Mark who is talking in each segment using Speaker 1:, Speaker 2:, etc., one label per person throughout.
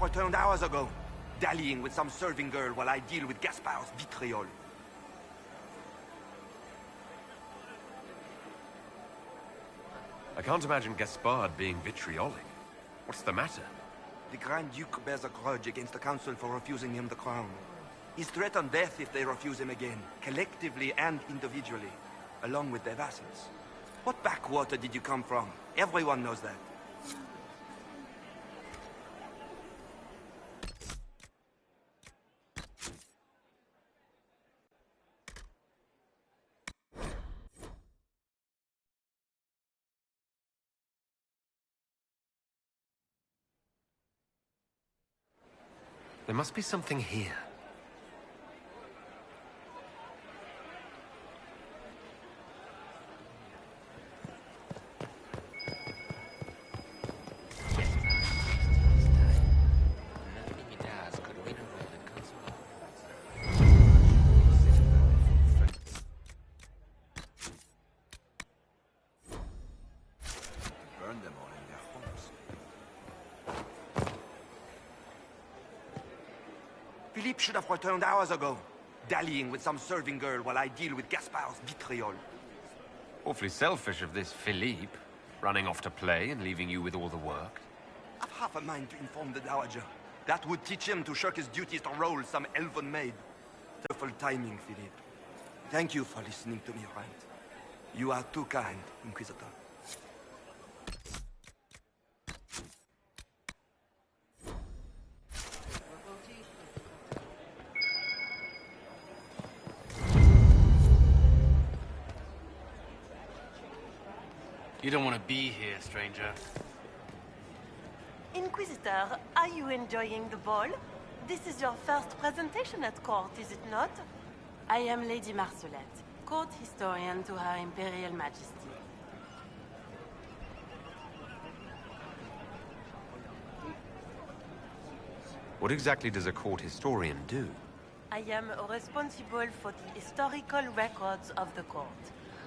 Speaker 1: returned hours ago, dallying with some serving girl while I deal with Gaspar's vitriol.
Speaker 2: I can't imagine Gaspard being vitriolic. What's the matter?
Speaker 1: The Grand Duke bears a grudge against the Council for refusing him the crown. He's threatened death if they refuse him again, collectively and individually, along with their vassals. What backwater did you come from? Everyone knows that.
Speaker 2: There must be something here.
Speaker 1: Burn them all in their homes. Philippe should have returned hours ago, dallying with some serving girl while I deal with Gaspar's vitriol.
Speaker 2: Awfully selfish of this Philippe, running off to play and leaving you with all the work.
Speaker 1: I've half a mind to inform the Dowager. That would teach him to shirk his duties to roll some elven maid. Careful timing, Philippe. Thank you for listening to me rant. You are too kind, Inquisitor.
Speaker 3: You don't want to be here, stranger.
Speaker 4: Inquisitor, are you enjoying the ball? This is your first presentation at court, is it not? I am Lady Marcelette, court historian to Her Imperial Majesty.
Speaker 2: What exactly does a court historian do?
Speaker 4: I am responsible for the historical records of the court.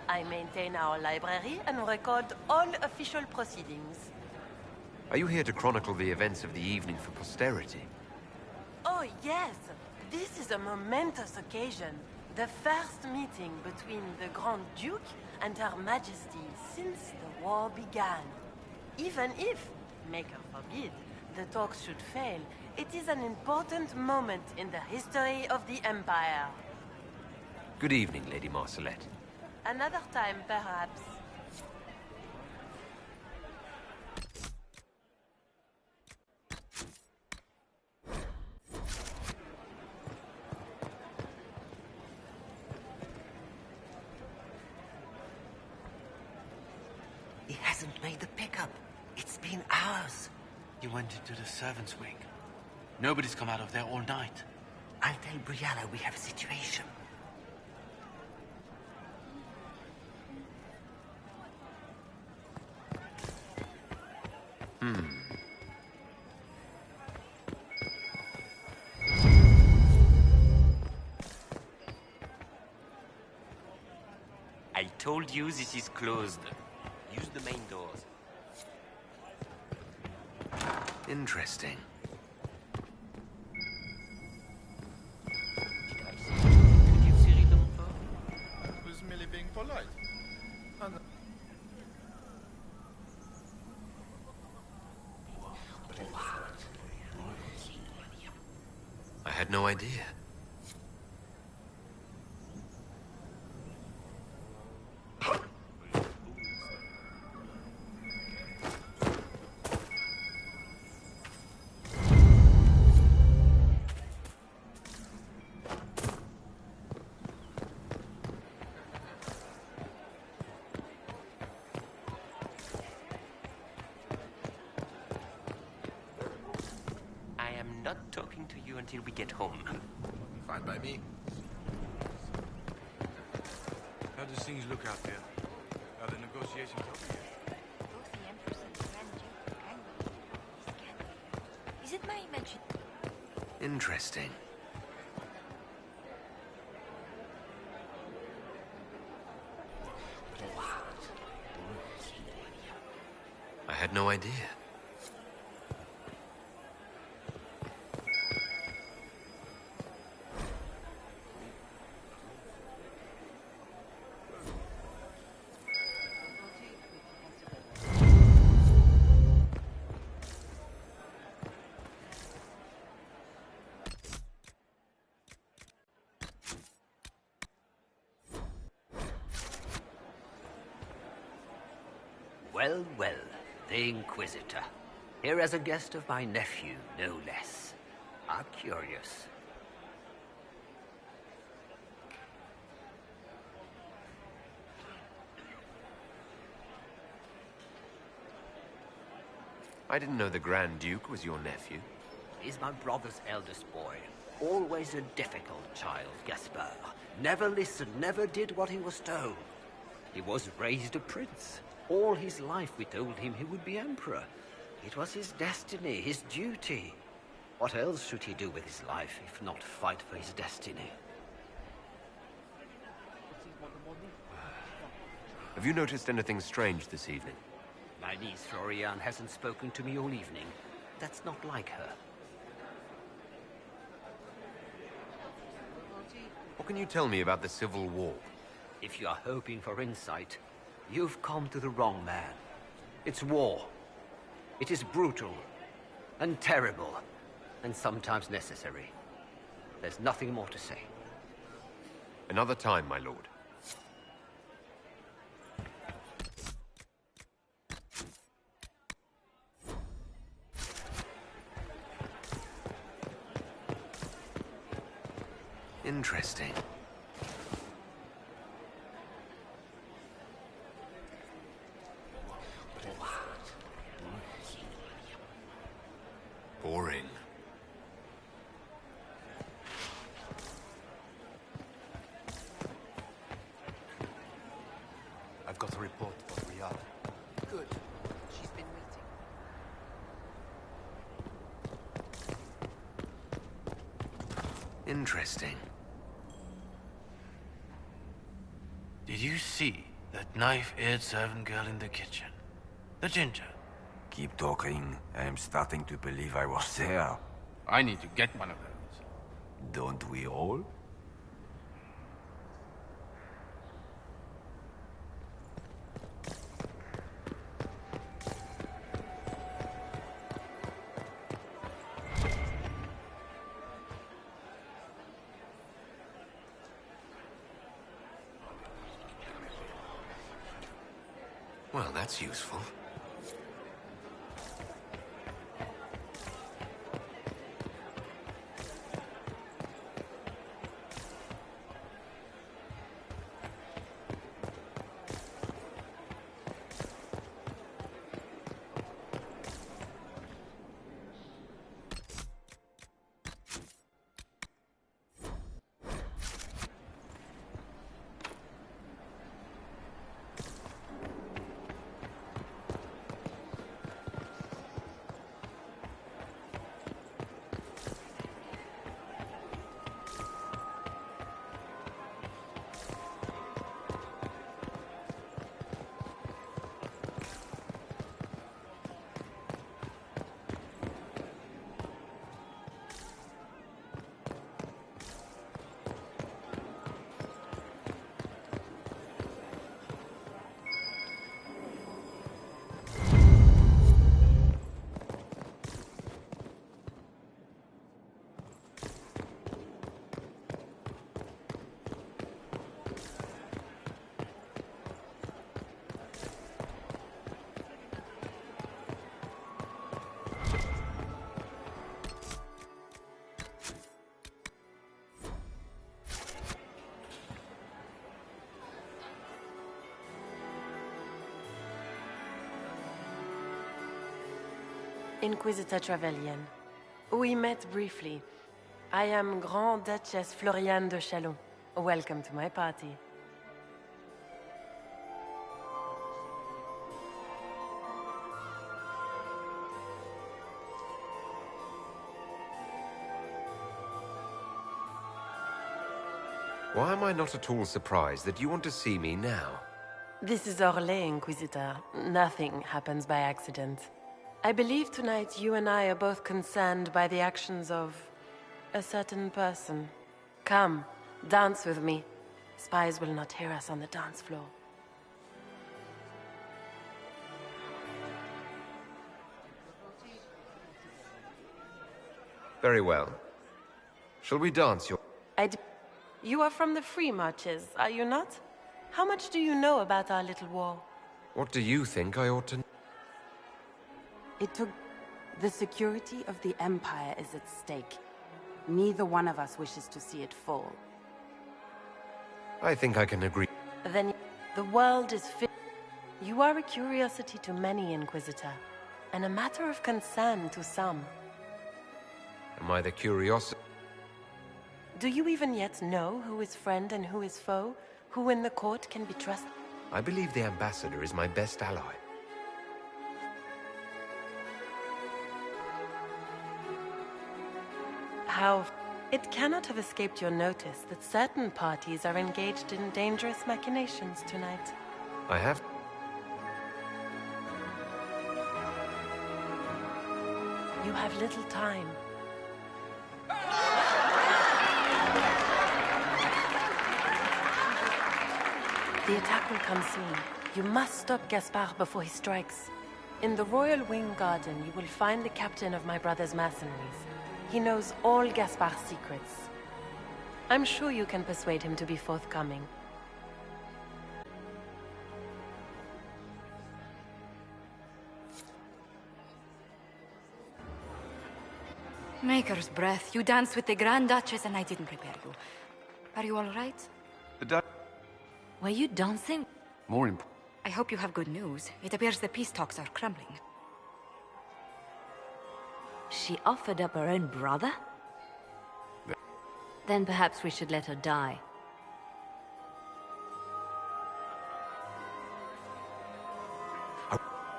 Speaker 4: I maintain our library and record all official proceedings.
Speaker 2: Are you here to chronicle the events of the evening for posterity?
Speaker 4: Oh, yes. This is a momentous occasion. The first meeting between the Grand Duke and Her Majesty since the war began. Even if, Maker forbid, the talks should fail, it is an important moment in the history of the Empire.
Speaker 2: Good evening, Lady Marcelette.
Speaker 4: Another time, perhaps.
Speaker 5: He hasn't made the pickup. It's been hours.
Speaker 3: He went into the servants' wing. Nobody's come out of there all night.
Speaker 5: I'll tell Briala we have a situation.
Speaker 6: I told you this is closed. Use the main doors.
Speaker 2: Interesting.
Speaker 6: Did you see them for?
Speaker 7: I was merely being polite.
Speaker 2: I had no idea.
Speaker 6: Not talking to you until we get home.
Speaker 7: Fine by me.
Speaker 8: How do things look out there? Are the negotiations over yet?
Speaker 9: Both the Empress and the Grand Duke are angry. Is it my imagination?
Speaker 2: Interesting. I had no idea.
Speaker 5: Well, well, the Inquisitor. Here as a guest of my nephew, no less. How curious.
Speaker 2: I didn't know the Grand Duke was your nephew.
Speaker 5: He's my brother's eldest boy. Always a difficult child, Gaspard. Never listened, never did what he was told. He was raised a prince. All his life we told him he would be emperor. It was his destiny, his duty. What else should he do with his life if not fight for his destiny?
Speaker 2: Have you noticed anything strange this evening?
Speaker 5: My niece Floriane hasn't spoken to me all evening. That's not like her.
Speaker 2: What can you tell me about the Civil War?
Speaker 5: If you are hoping for insight, you've come to the wrong man. It's war. It is brutal, and terrible, and sometimes necessary. There's nothing more to say.
Speaker 2: Another time, my lord. Interesting. Boring.
Speaker 3: I've got a report for Riyadh.
Speaker 5: Good. She's been waiting.
Speaker 2: Interesting.
Speaker 3: Did you see that knife-eared servant girl in the kitchen? The ginger.
Speaker 10: Keep talking. I am starting to believe I was there.
Speaker 8: I need to get one of those.
Speaker 10: Don't we all?
Speaker 2: Well, that's useful.
Speaker 4: Inquisitor Trevelyan. We met briefly. I am Grand Duchess Floriane de Chalon. Welcome to my party.
Speaker 2: Why am I not at all surprised that you want to see me now?
Speaker 4: This is Orlais, Inquisitor. Nothing happens by accident. I believe tonight you and I are both concerned by the actions of a certain person. Come, dance with me. Spies will not hear us on the dance floor.
Speaker 2: Very well. Shall we dance your...
Speaker 4: You are from the Free Marches, are you not? How much do you know about our little war?
Speaker 2: What do you think I ought to...
Speaker 11: It took... The security of the Empire is at stake. Neither one of us wishes to see it fall.
Speaker 2: I think I can agree.
Speaker 4: Then the world is You are a curiosity to many, Inquisitor, and a matter of concern to some.
Speaker 2: Am I the curiosity?
Speaker 4: Do you even yet know who is friend and who is foe? Who in the court can be trusted?
Speaker 2: I believe the ambassador is my best ally.
Speaker 4: How? It cannot have escaped your notice that certain parties are engaged in dangerous machinations tonight.
Speaker 2: I have...
Speaker 4: You have little time. The attack will come soon. You must stop Gaspard before he strikes. In the Royal Wing Garden, you will find the captain of my brother's mercenaries. He knows all Gaspard's secrets. I'm sure you can persuade him to be forthcoming.
Speaker 9: Maker's breath. You danced with the Grand Duchess and I didn't prepare you. Are you all right?
Speaker 12: Were you dancing?
Speaker 2: More important.
Speaker 9: I hope you have good news. It appears the peace talks are crumbling.
Speaker 12: She offered up her own brother? Then perhaps we should let her die.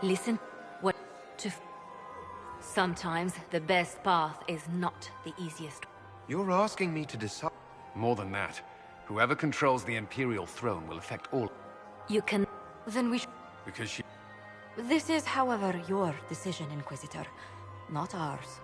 Speaker 12: Listen, what to... Sometimes the best path is not the easiest.
Speaker 2: You're asking me to decide...
Speaker 13: More than that. Whoever controls the Imperial throne will affect all...
Speaker 12: You can...
Speaker 9: Then we
Speaker 13: Because she...
Speaker 9: This is, however, your decision, Inquisitor, not ours.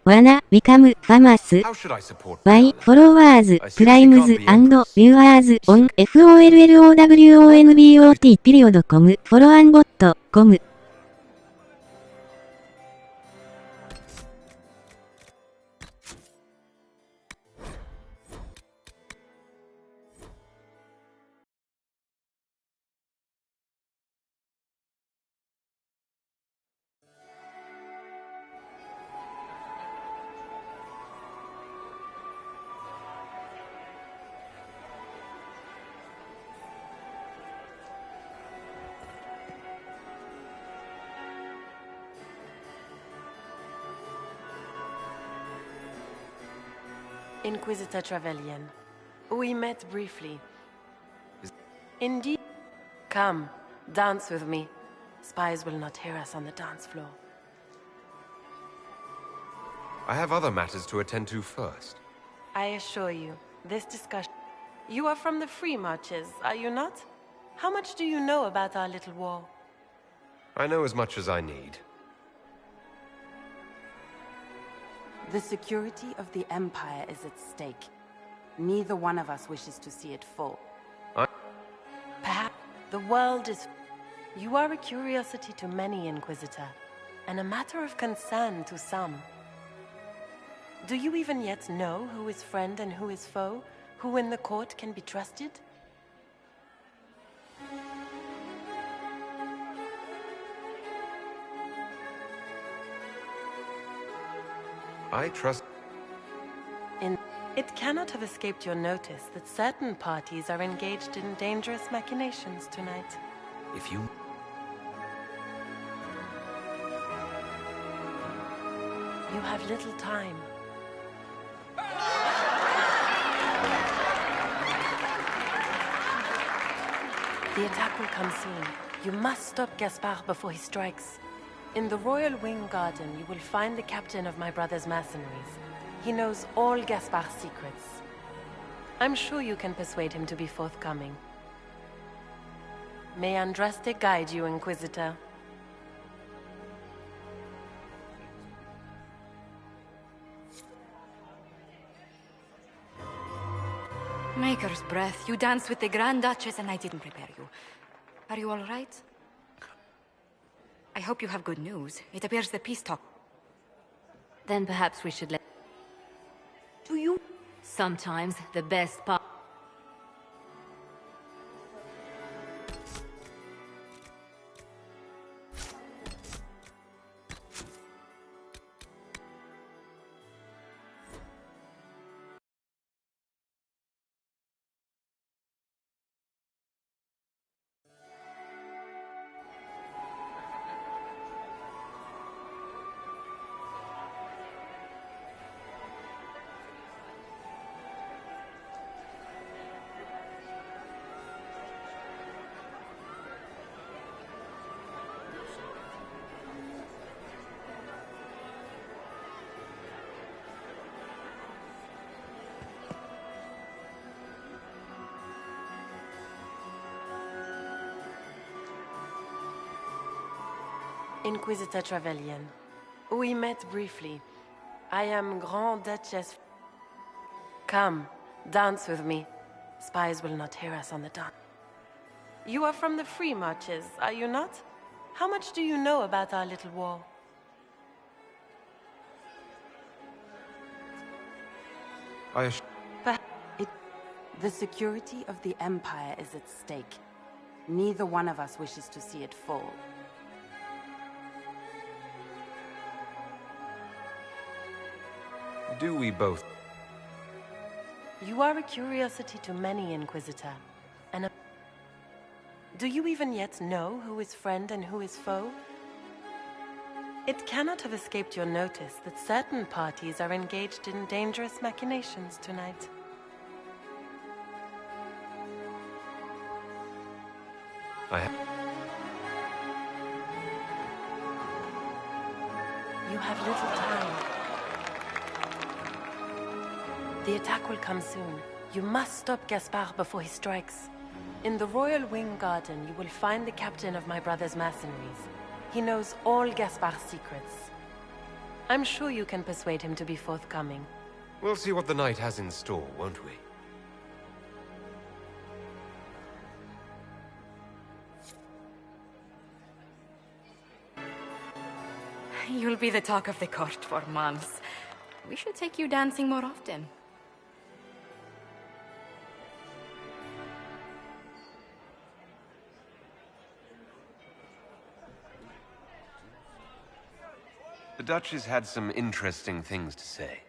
Speaker 14: Wanna become famous?
Speaker 2: How should I support...
Speaker 14: Why followers, primes, and viewers on FOLLOWONBOT.com, follow and bot.com.
Speaker 4: Inquisitor Trevelyan. We met briefly. Indeed. Come, dance with me. Spies will not hear us on the dance floor.
Speaker 2: I have other matters to attend to first.
Speaker 4: I assure you, this discussion... You are from the Free Marches, are you not? How much do you know about our little war?
Speaker 2: I know as much as I need.
Speaker 11: The security of the Empire is at stake. Neither one of us wishes to see it fall.
Speaker 4: Perhaps the world is... You are a curiosity to many, Inquisitor, and a matter of concern to some. Do you even yet know who is friend and who is foe? Who in the court can be trusted?
Speaker 2: I trust...
Speaker 4: It cannot have escaped your notice that certain parties are engaged in dangerous machinations tonight.
Speaker 2: If you...
Speaker 4: You have little time. The attack will come soon. You must stop Gaspard before he strikes. In the Royal Wing Garden, you will find the captain of my brother's mercenaries. He knows all Gaspard's secrets. I'm sure you can persuade him to be forthcoming. May Andraste guide you, Inquisitor.
Speaker 9: Maker's breath. You danced with the Grand Duchess and I didn't prepare you. Are you all right? I hope you have good news. It appears the peace talk...
Speaker 12: Then perhaps we should let... Do you... Sometimes the best part...
Speaker 4: Inquisitor Trevelyan. We met briefly. I am Grand Duchess. Come, dance with me. Spies will not hear us on the dance. You are from the Free Marches, are you not? How much do you know about our little war?
Speaker 11: The security of the Empire is at stake. Neither one of us wishes to see it fall.
Speaker 2: Do we both?
Speaker 4: You are a curiosity to many, Inquisitor. Do you even yet know who is friend and who is foe? It cannot have escaped your notice that certain parties are engaged in dangerous machinations tonight. You have little time. The attack will come soon. You must stop Gaspard before he strikes. In the Royal Wing Garden, you will find the captain of my brother's mercenaries. He knows all Gaspard's secrets. I'm sure you can persuade him to be forthcoming.
Speaker 2: We'll see what the night has in store, won't we?
Speaker 9: You'll be the talk of the court for months. We should take you dancing more often.
Speaker 2: The Duchess had some interesting things to say.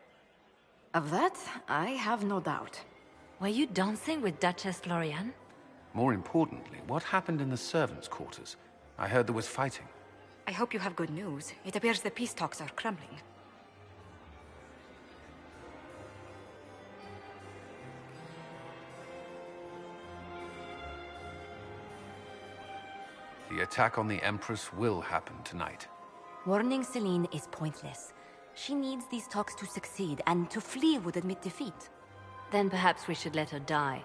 Speaker 9: Of that, I have no doubt.
Speaker 12: Were you dancing with Duchess Florian?
Speaker 13: More importantly, what happened in the servants' quarters? I heard there was fighting.
Speaker 9: I hope you have good news. It appears the peace talks are crumbling.
Speaker 13: The attack on the Empress will happen tonight.
Speaker 12: Warning Celine is pointless. She needs these talks to succeed, and to flee would admit defeat. Then perhaps we should let her die.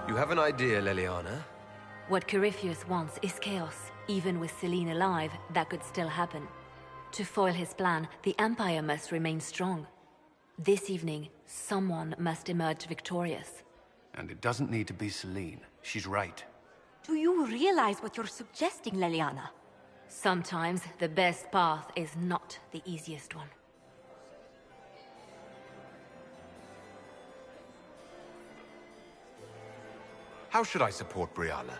Speaker 2: You have an idea, Leliana?
Speaker 12: What Corypheus wants is chaos. Even with Celine alive, that could still happen. To foil his plan, the Empire must remain strong. This evening, someone must emerge victorious.
Speaker 13: And it doesn't need to be Celine. She's right.
Speaker 12: Do you realize what you're suggesting, Leliana? Sometimes the best path is not the easiest one.
Speaker 2: How should I support Brianna?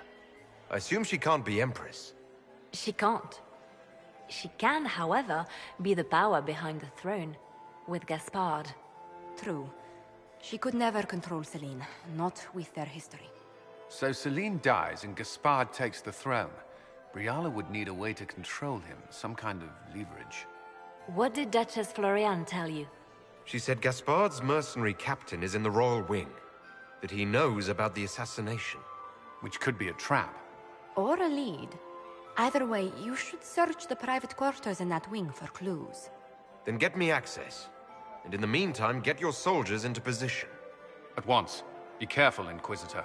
Speaker 2: I assume she can't be Empress.
Speaker 12: She can't. She can, however, be the power behind the throne, with Gaspard.
Speaker 9: True. She could never control Celine, not with their history.
Speaker 13: So Celine dies and Gaspard takes the throne. Briala would need a way to control him, some kind of leverage.
Speaker 12: What did Duchess Florian tell you?
Speaker 2: She said Gaspard's mercenary captain is in the Royal Wing. That he knows about the assassination.
Speaker 13: Which could be a trap.
Speaker 9: Or a lead. Either way, you should search the private quarters in that wing for clues.
Speaker 2: Then get me access. And in the meantime, get your soldiers into position.
Speaker 13: At once. Be careful, Inquisitor.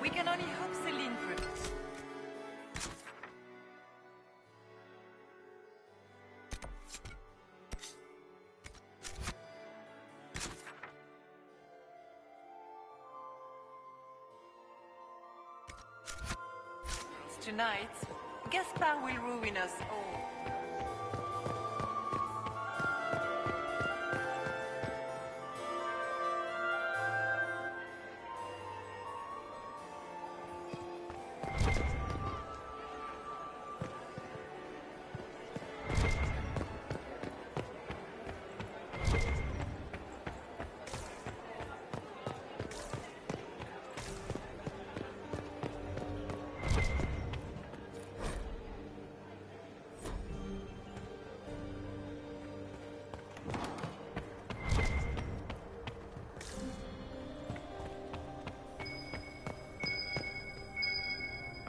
Speaker 4: We can only hope Celine could. Tonight, Gaspard will ruin us all.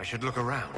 Speaker 3: should look around.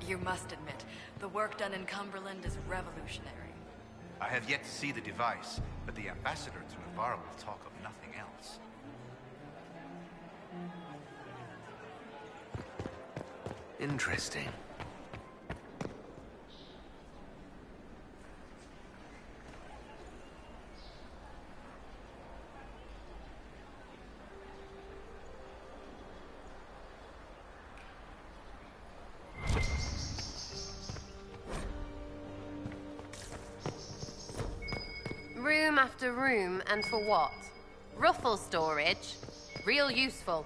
Speaker 9: You must admit, The work done in Cumberland is revolutionary.
Speaker 15: I have yet to see the device, but the ambassador to Navarre will talk of nothing else.
Speaker 2: Interesting.
Speaker 4: Room after room, and for what? Ruffle storage. Real useful.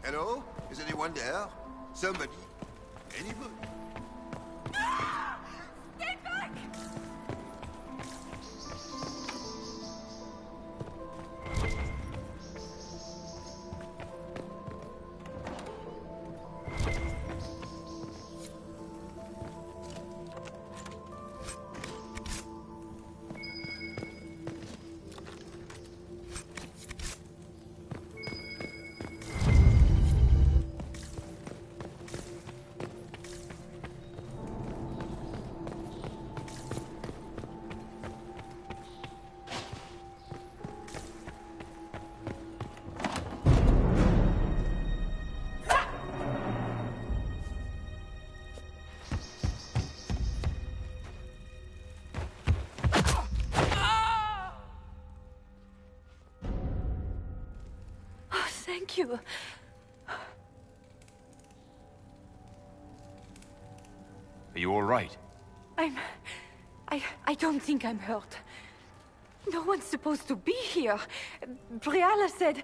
Speaker 16: Hello? Is anyone there? Somebody? Anybody?
Speaker 9: Stay back! Thank you.
Speaker 2: Are you all right?
Speaker 9: I don't think I'm hurt. No one's supposed to be here. Briala said...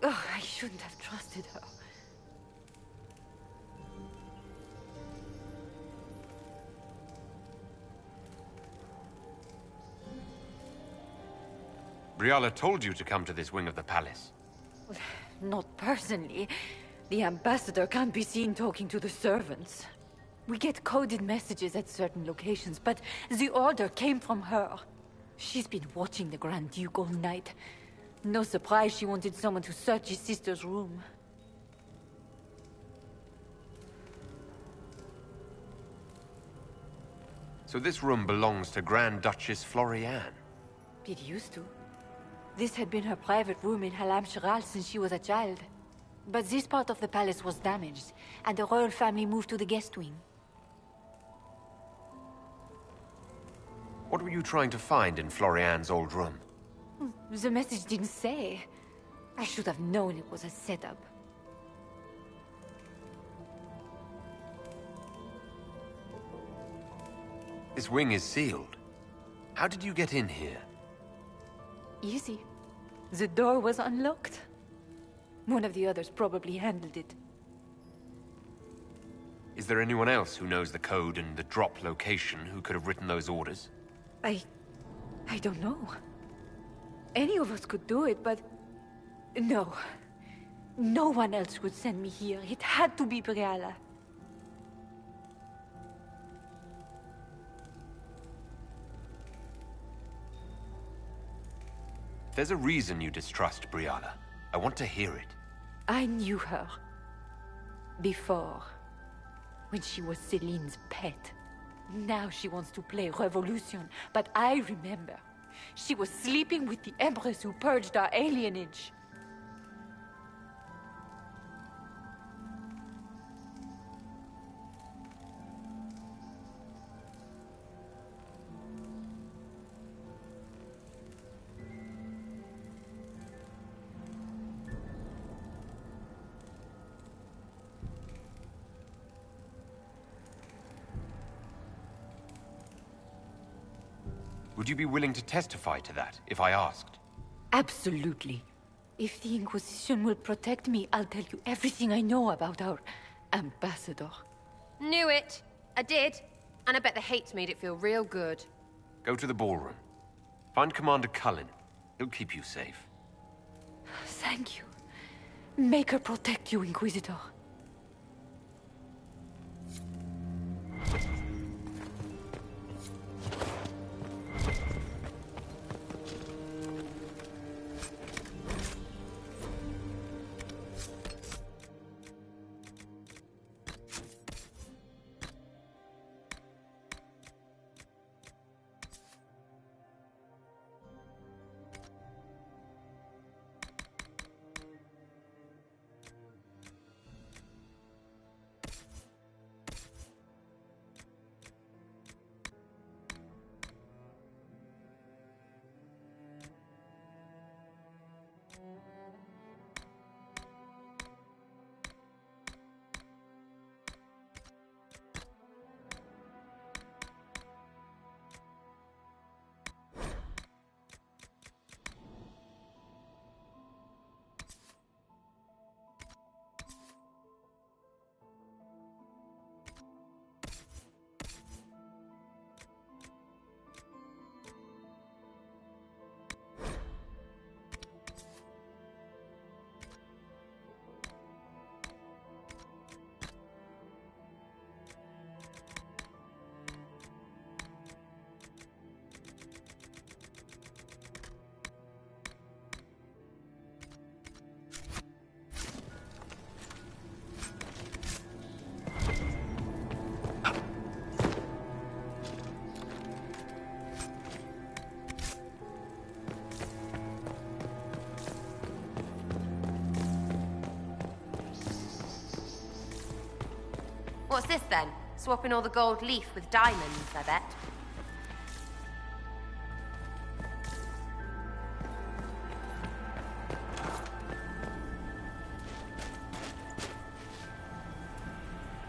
Speaker 9: Oh, I shouldn't have trusted her.
Speaker 2: Briala told you to come to this wing of the palace.
Speaker 9: Not personally. The ambassador can't be seen talking to the servants. We get coded messages at certain locations, but the order came from her. She's been watching the Grand Duke all night. No surprise she wanted someone to search his sister's room.
Speaker 2: So this room belongs to Grand Duchess Floriane?
Speaker 9: It used to. This had been her private room in Halam-Shiral since she was a child. But this part of the palace was damaged, and the royal family moved to the guest wing.
Speaker 2: What were you trying to find in Floriane's old room?
Speaker 9: The message didn't say. I should have known it was a setup.
Speaker 2: This wing is sealed. How did you get in here?
Speaker 9: Easy. The door was unlocked. One of the others probably handled it.
Speaker 2: Is there anyone else who knows the code and the drop location who could have written those orders?
Speaker 9: I don't know. Any of us could do it, but... No. No one else would send me here. It had to be Briala.
Speaker 2: There's a reason you distrust Briala. I want to hear it.
Speaker 9: I knew her. Before. When she was Celine's pet. Now she wants to play Revolution, but I remember. She was sleeping with the Empress who purged our alienage.
Speaker 2: Would you be willing to testify to that, if I asked?
Speaker 9: Absolutely. If the Inquisition will protect me, I'll tell you everything I know about our ambassador.
Speaker 17: Knew it. I did. And I bet the hate made it feel real good.
Speaker 2: Go to the ballroom. Find Commander Cullen. He'll keep you safe.
Speaker 9: Thank you. Make her protect you, Inquisitor.
Speaker 17: What's this then? Swapping all the gold leaf with diamonds, I bet.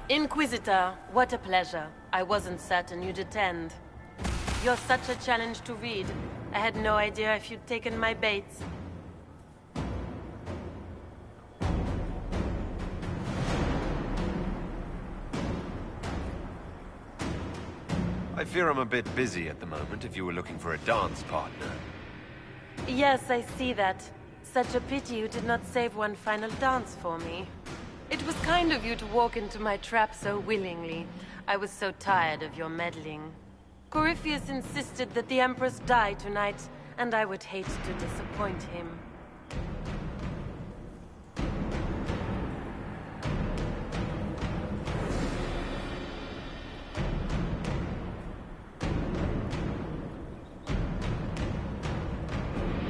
Speaker 4: Inquisitor, what a pleasure. I wasn't certain you'd attend. You're such a challenge to read. I had no idea if you'd taken my bait.
Speaker 2: I fear I'm a bit busy at the moment if you were looking for a dance partner.
Speaker 4: Yes, I see that. Such a pity you did not save one final dance for me. It was kind of you to walk into my trap so willingly. I was so tired of your meddling. Corypheus insisted that the Empress die tonight, and I would hate to disappoint him.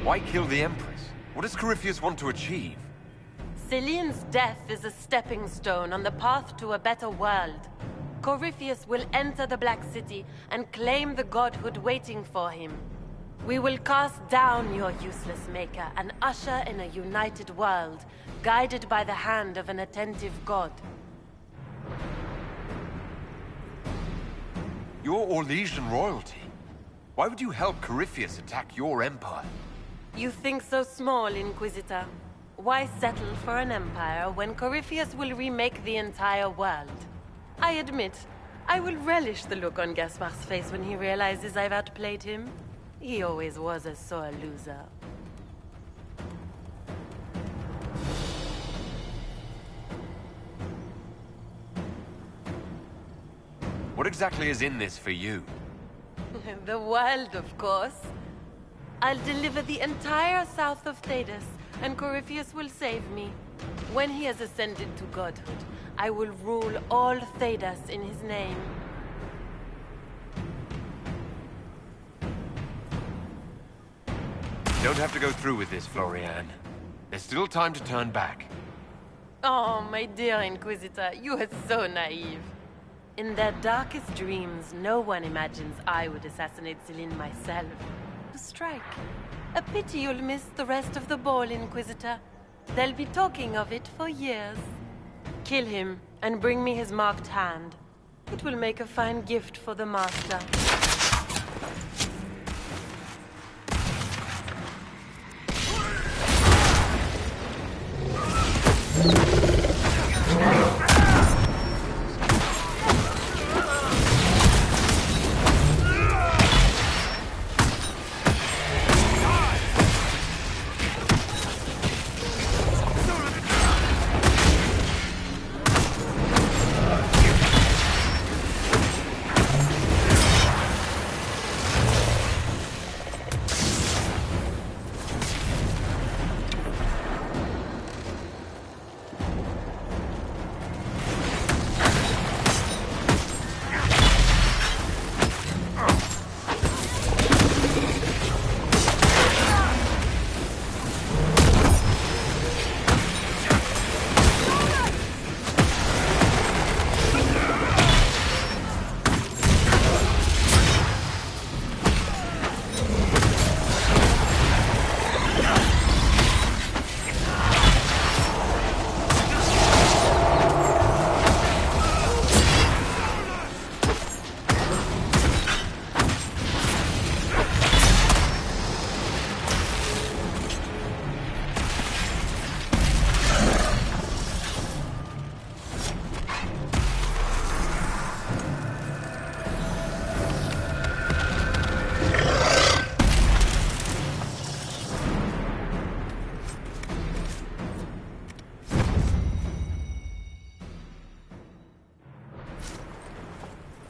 Speaker 2: Why kill the Empress? What does Corypheus want to achieve?
Speaker 4: Celine's death is a stepping stone on the path to a better world. Corypheus will enter the Black City and claim the godhood waiting for him. We will cast down your useless maker and usher in a united world, guided by the hand of an attentive god.
Speaker 2: You're Orlesian royalty. Why would you help Corypheus attack your empire?
Speaker 4: You think so small, Inquisitor. Why settle for an empire when Corypheus will remake the entire world? I admit, I will relish the look on Gaspar's face when he realizes I've outplayed him. He always was a sore loser.
Speaker 2: What exactly is in this for you?
Speaker 4: The world, of course. I'll deliver the entire south of Thedas, and Corypheus will save me. When he has ascended to godhood, I will rule all Thedas in his name.
Speaker 2: You don't have to go through with this, Florian. There's still time to turn back.
Speaker 4: Oh, my dear Inquisitor, you are so naive. In their darkest dreams, no one imagines I would assassinate Celine myself. To strike. A pity you'll miss the rest of the ball, Inquisitor. They'll be talking of it for years. Kill him, and bring me his marked hand. It will make a fine gift for the Master.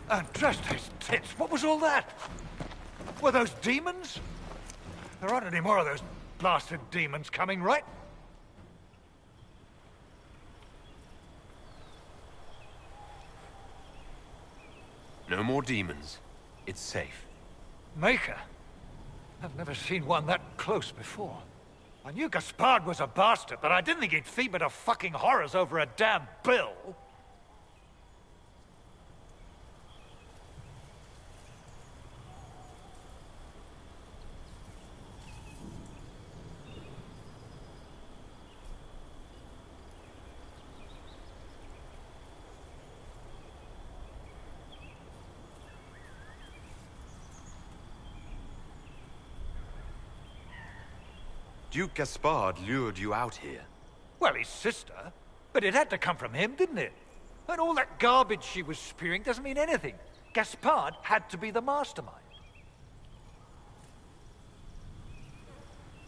Speaker 18: And trust his tits, what was all that? Were those demons? There aren't any more of those blasted demons coming, right?
Speaker 2: No more demons. It's safe.
Speaker 18: Maker? I've never seen one that close before. I knew Gaspard was a bastard, but I didn't think he'd feed me to fucking horrors over a damn bill.
Speaker 2: Duke Gaspard lured you out here.
Speaker 18: Well, his sister. But it had to come from him, didn't it? And all that garbage she was spewing doesn't mean anything. Gaspard had to be the mastermind.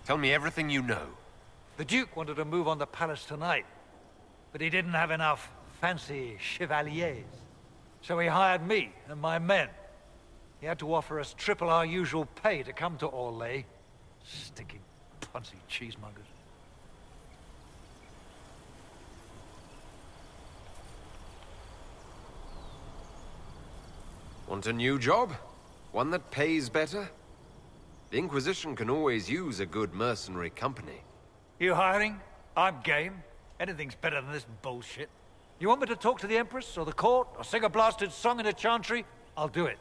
Speaker 2: Tell me everything you know.
Speaker 18: The Duke wanted to move on the palace tonight, but he didn't have enough fancy chevaliers. So he hired me and my men. He had to offer us triple our usual pay to come to Orlais. Stinking punsy cheesemongers.
Speaker 2: Want a new job? One that pays better? The Inquisition can always use a good mercenary company.
Speaker 18: You hiring? I'm game. Anything's better than this bullshit. You want me to talk to the Empress or the court or sing a blasted song in a chantry? I'll do it.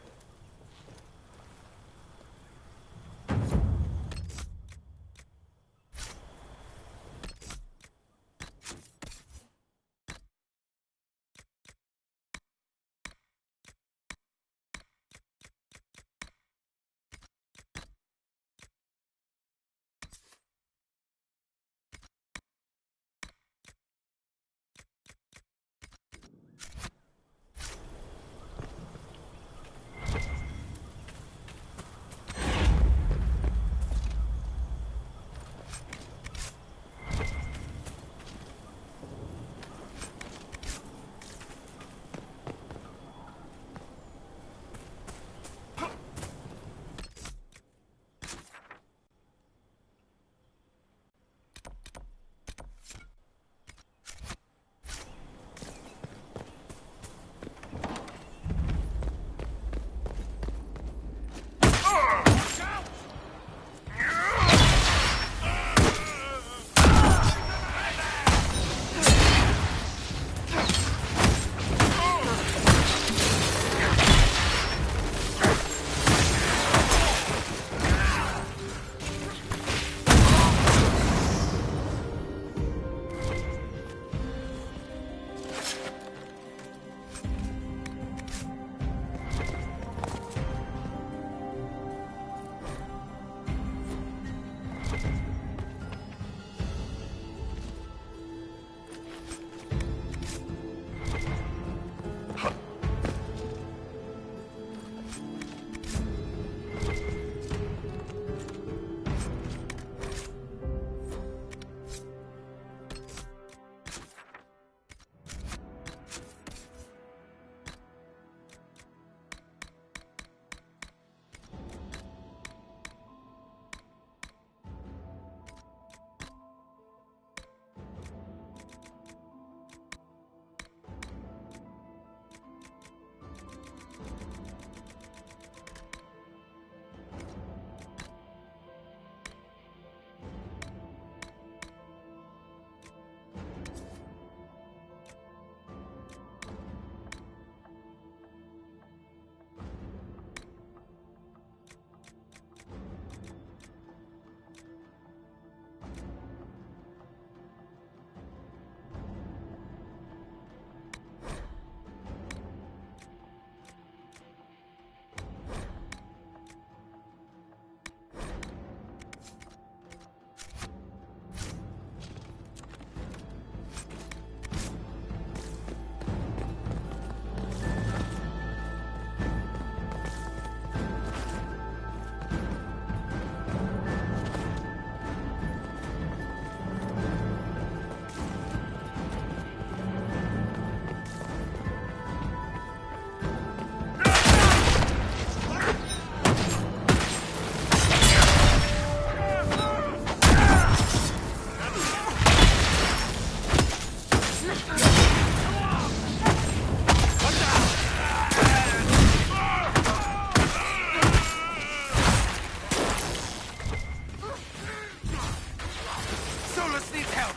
Speaker 8: Solus needs help!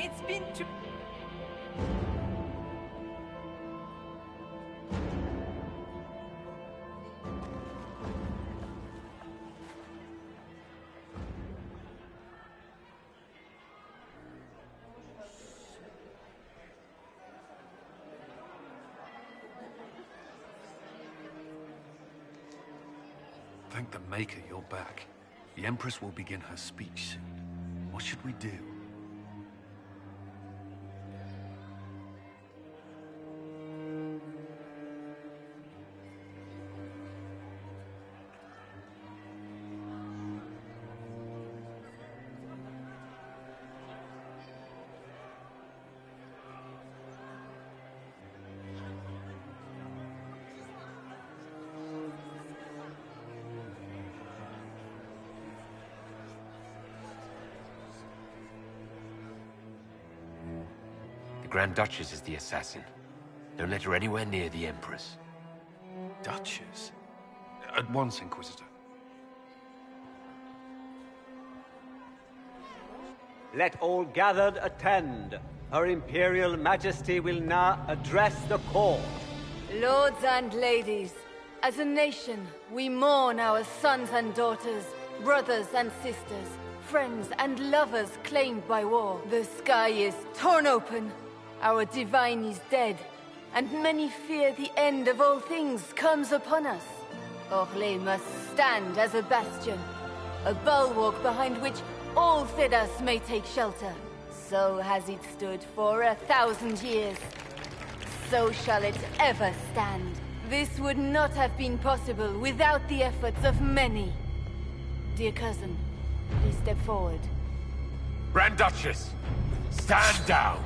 Speaker 4: It's been too...
Speaker 13: Thank the Maker you're back. The Empress will begin her speech soon. What should we do?
Speaker 2: The Grand Duchess is the assassin. Don't let her anywhere near the Empress.
Speaker 13: Duchess? At once, Inquisitor.
Speaker 5: Let all gathered attend. Her Imperial Majesty will now address the court.
Speaker 9: Lords and ladies, as a nation, we mourn our sons and daughters, brothers and sisters, friends and lovers claimed by war. The sky is torn open, our divine is dead, and many fear the end of all things comes upon us. Orlais must stand as a bastion, a bulwark behind which all Thedas may take shelter. So has it stood for 1,000 years. So shall it ever stand. This would not have been possible without the efforts of many. Dear cousin, please step forward.
Speaker 2: Grand Duchess, stand down!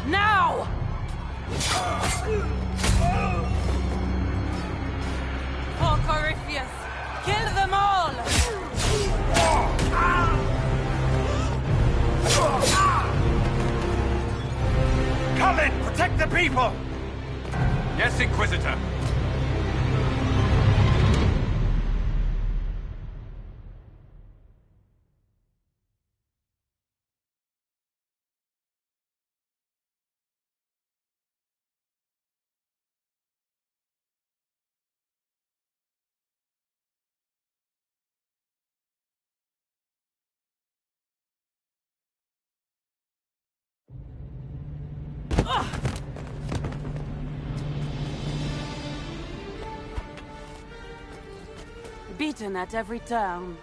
Speaker 4: Now! For Corypheus, kill them all!
Speaker 2: Cullen, protect the people! Yes, Inquisitor.
Speaker 11: Beaten at every turn.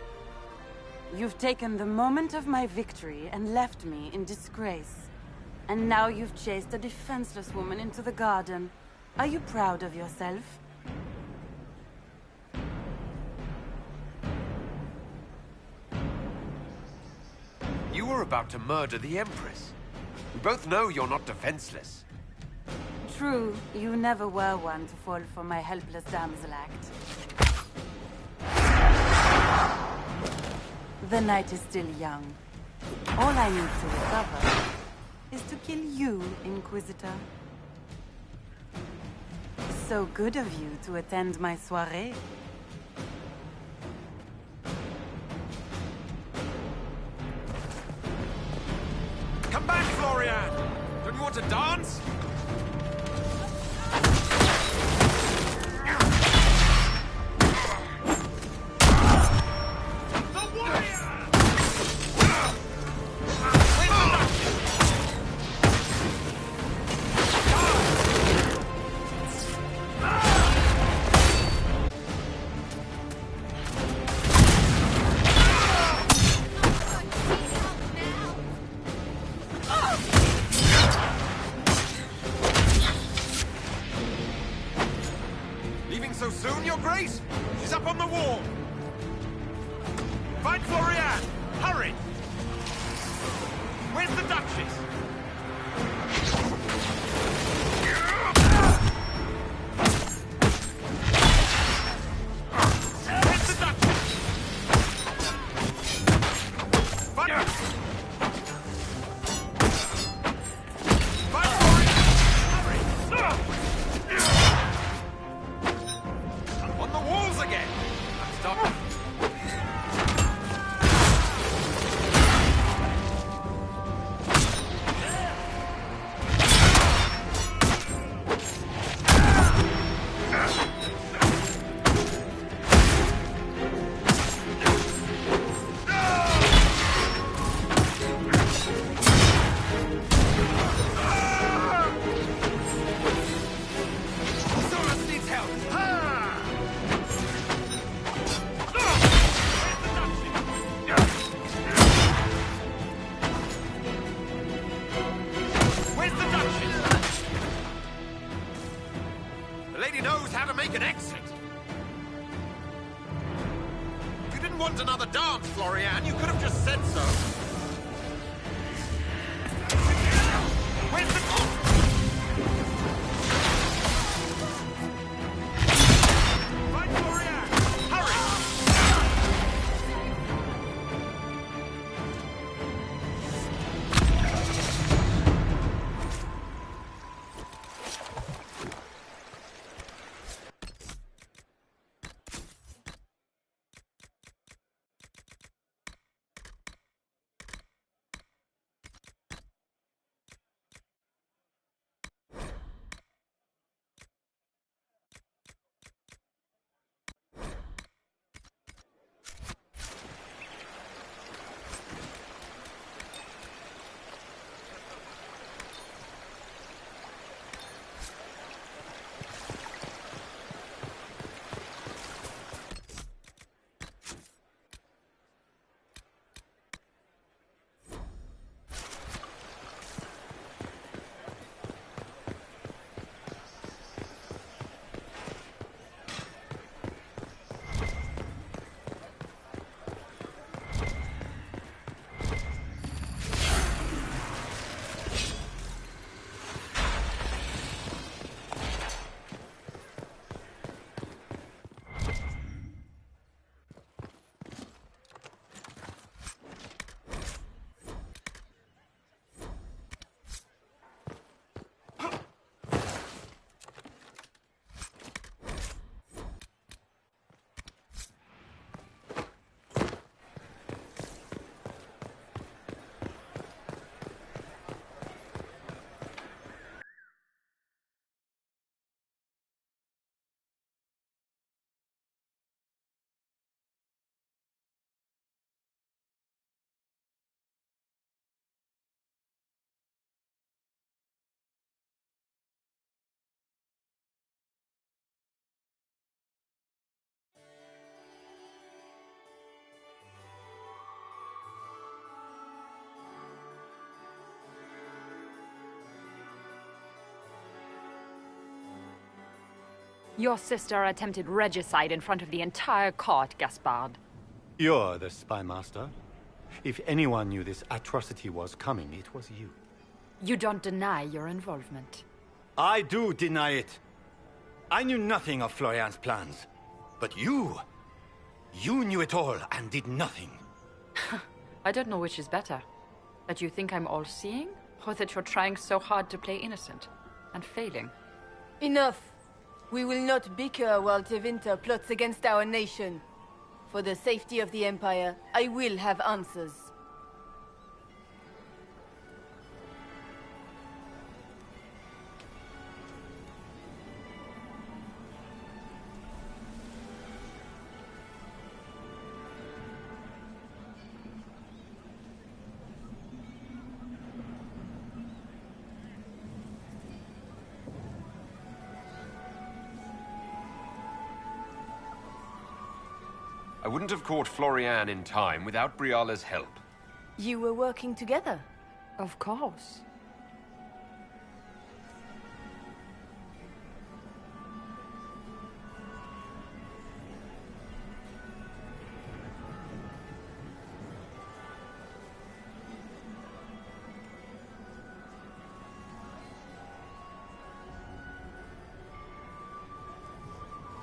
Speaker 11: You've taken the moment of my victory and left me in disgrace. And now you've chased a defenseless woman into the garden. Are you proud of yourself?
Speaker 2: You were a about to murder the Empress. We both know you're not defenseless.
Speaker 11: True, you never were one to fall for my helpless damsel act. The night is still young. All I need to recover is to kill you, Inquisitor. So good of you to attend my soirée.
Speaker 2: Come back, Florian! Don't you want to dance? So soon, Your Grace? She's up on the wall! Find Florian! Hurry! Where's the Duchess? Where's the Duchess? Find Florian! Hurry! On the walls again! Stop. Solus needs help! Where's the Duchess? The lady knows how to make an exit. If you didn't want another dance, Florian, you could have just said so. Where's the... Find Florian! Hurry!
Speaker 19: Your sister attempted regicide in front of the entire court, Gaspard.
Speaker 20: You're the spy master?
Speaker 19: If anyone knew this atrocity was coming, it was you.
Speaker 9: You don't deny your involvement.
Speaker 19: I do deny it. I knew nothing of Florian's plans. But you knew it all and did nothing.
Speaker 9: I don't know which is better. That you think I'm all-seeing, or that you're trying so hard to play innocent and failing.
Speaker 4: Enough. We will not bicker while Tevinter plots against our nation. For the safety of the Empire, I will have answers.
Speaker 2: I wouldn't have caught Florian in time without Briala's help.
Speaker 4: You were working together?
Speaker 9: Of course.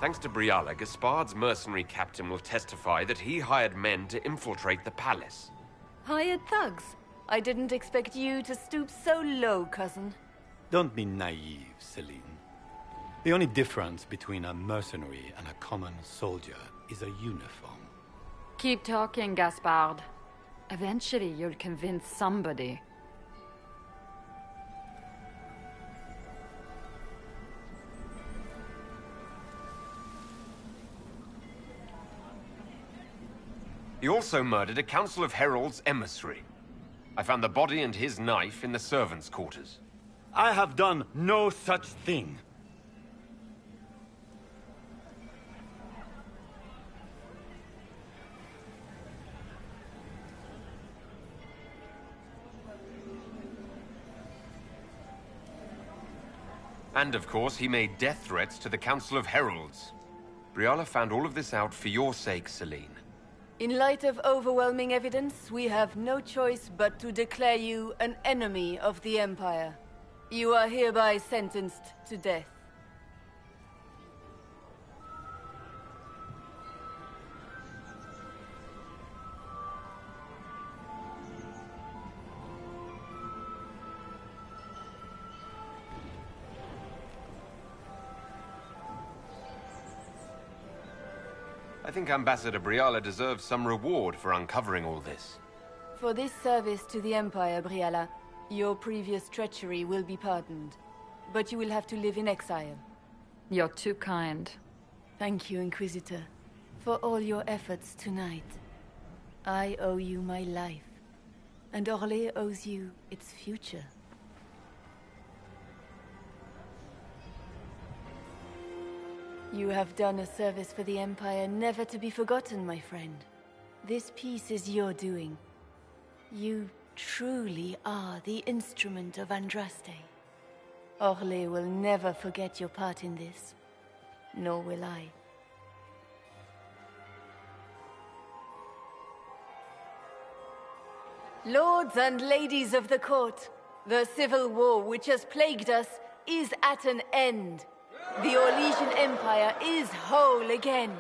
Speaker 2: Thanks to Briala, Gaspard's mercenary captain will testify that he hired men to infiltrate the palace.
Speaker 4: Hired thugs? I didn't expect you to stoop so low, cousin.
Speaker 19: Don't be naive, Celine. The only difference between a mercenary and a common soldier is a uniform.
Speaker 9: Keep talking, Gaspard. Eventually, you'll convince somebody.
Speaker 2: He also murdered a Council of Heralds emissary. I found the body and his knife in the servants' quarters.
Speaker 19: I have done no such thing.
Speaker 2: And of course, he made death threats to the Council of Heralds. Briala found all of this out for your sake, Celine.
Speaker 4: In light of overwhelming evidence, we have no choice but to declare you an enemy of the Empire. You are hereby sentenced to death.
Speaker 2: I think Ambassador Briala deserves some reward for uncovering all this.
Speaker 4: For this service to the Empire, Briala, your previous treachery will be pardoned. But you will have to live in exile.
Speaker 9: You're too kind.
Speaker 4: Thank you, Inquisitor, for all your efforts tonight. I owe you my life, and Orlais owes you its future. You have done a service for the Empire never to be forgotten, my friend. This piece is your doing. You truly are the instrument of Andraste. Orlais will never forget your part in this, nor will I. Lords and ladies of the court, the civil war which has plagued us is at an end. The Orlesian Empire is whole again.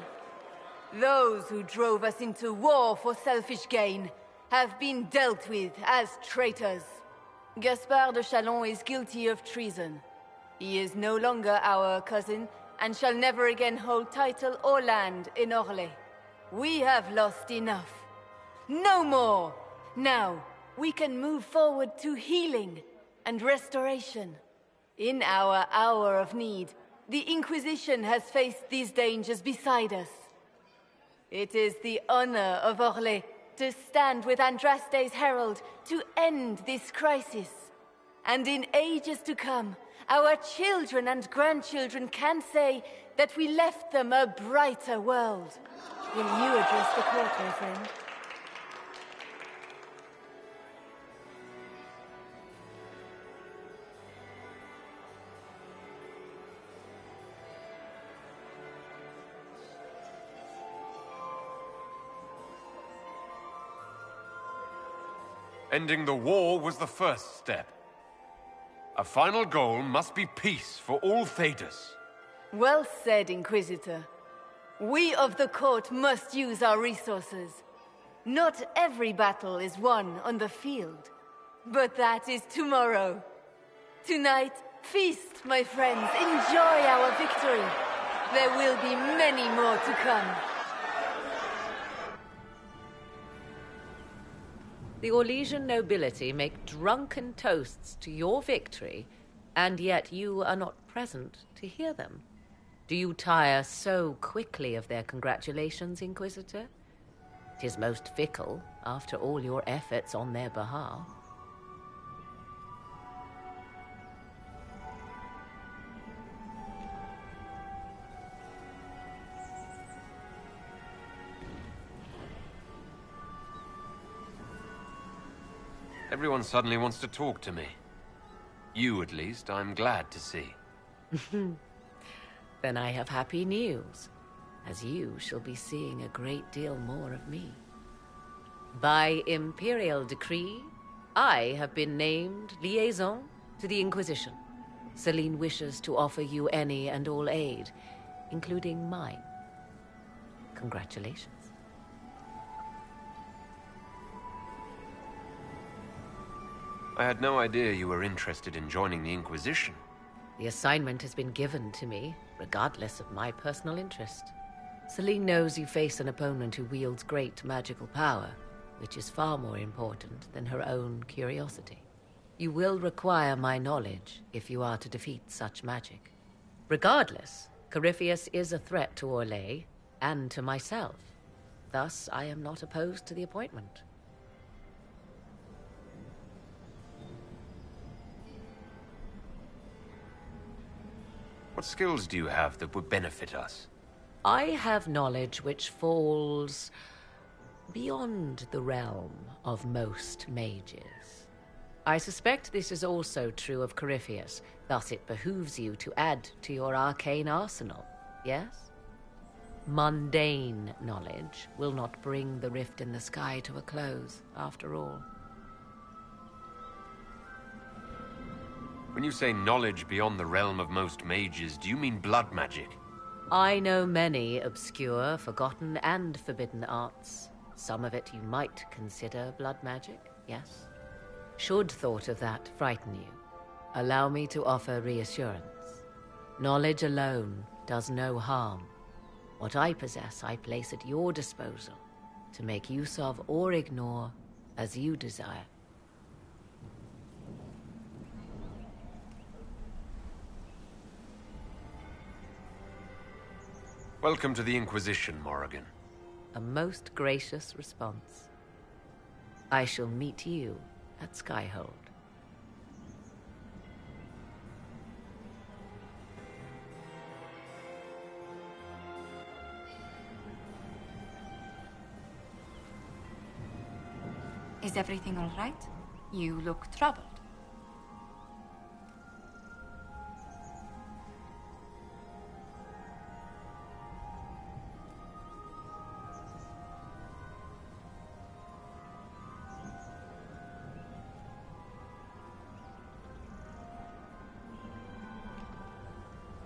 Speaker 4: Those who drove us into war for selfish gain have been dealt with as traitors. Gaspard de Chalon is guilty of treason. He is no longer our cousin and shall never again hold title or land in Orlais. We have lost enough. No more! Now, we can move forward to healing and restoration. In our hour of need, the Inquisition has faced these dangers beside us. It is the honor of Orlais to stand with Andraste's herald to end this crisis. And in ages to come, our children and grandchildren can say that we left them a brighter world. Will you address the court, my friend?
Speaker 2: Ending the war was the first step. A final goal must be peace for all Thedas.
Speaker 20: Well said, Inquisitor. We of the court must use our resources. Not every battle is won on the field, but that is tomorrow. Tonight, feast, my friends. Enjoy our victory. There will be many more to come.
Speaker 21: The Orlesian nobility make drunken toasts to your victory, and yet you are not present to hear them. Do you tire so quickly of their congratulations, Inquisitor? 'Tis most fickle, after all your efforts on their behalf.
Speaker 2: Everyone suddenly wants to talk to me. You, at least, I'm glad to see.
Speaker 21: Then I have happy news, as you shall be seeing a great deal more of me. By Imperial decree, I have been named liaison to the Inquisition. Celine wishes to offer you any and all aid, including mine. Congratulations.
Speaker 2: I had no idea you were interested in joining the Inquisition.
Speaker 21: The assignment has been given to me, regardless of my personal interest. Celine knows you face an opponent who wields great magical power, which is far more important than her own curiosity. You will require my knowledge if you are to defeat such magic. Regardless, Corypheus is a threat to Orlais and to myself. Thus, I am not opposed to the appointment.
Speaker 2: What skills do you have that would benefit us?
Speaker 21: I have knowledge which falls beyond the realm of most mages. I suspect this is also true of Corypheus, thus it behooves you to add to your arcane arsenal, yes? Mundane knowledge will not bring the rift in the sky to a close, after all.
Speaker 2: When you say knowledge beyond the realm of most mages, do you mean blood magic?
Speaker 21: I know many obscure, forgotten, and forbidden arts. Some of it you might consider blood magic, yes? Should thought of that frighten you, allow me to offer reassurance. Knowledge alone does no harm. What I possess, I place at your disposal to make use of or ignore as you desire.
Speaker 2: Welcome to the Inquisition, Morrigan.
Speaker 21: A most gracious response. I shall meet you at Skyhold.
Speaker 22: Is everything all right? You look troubled.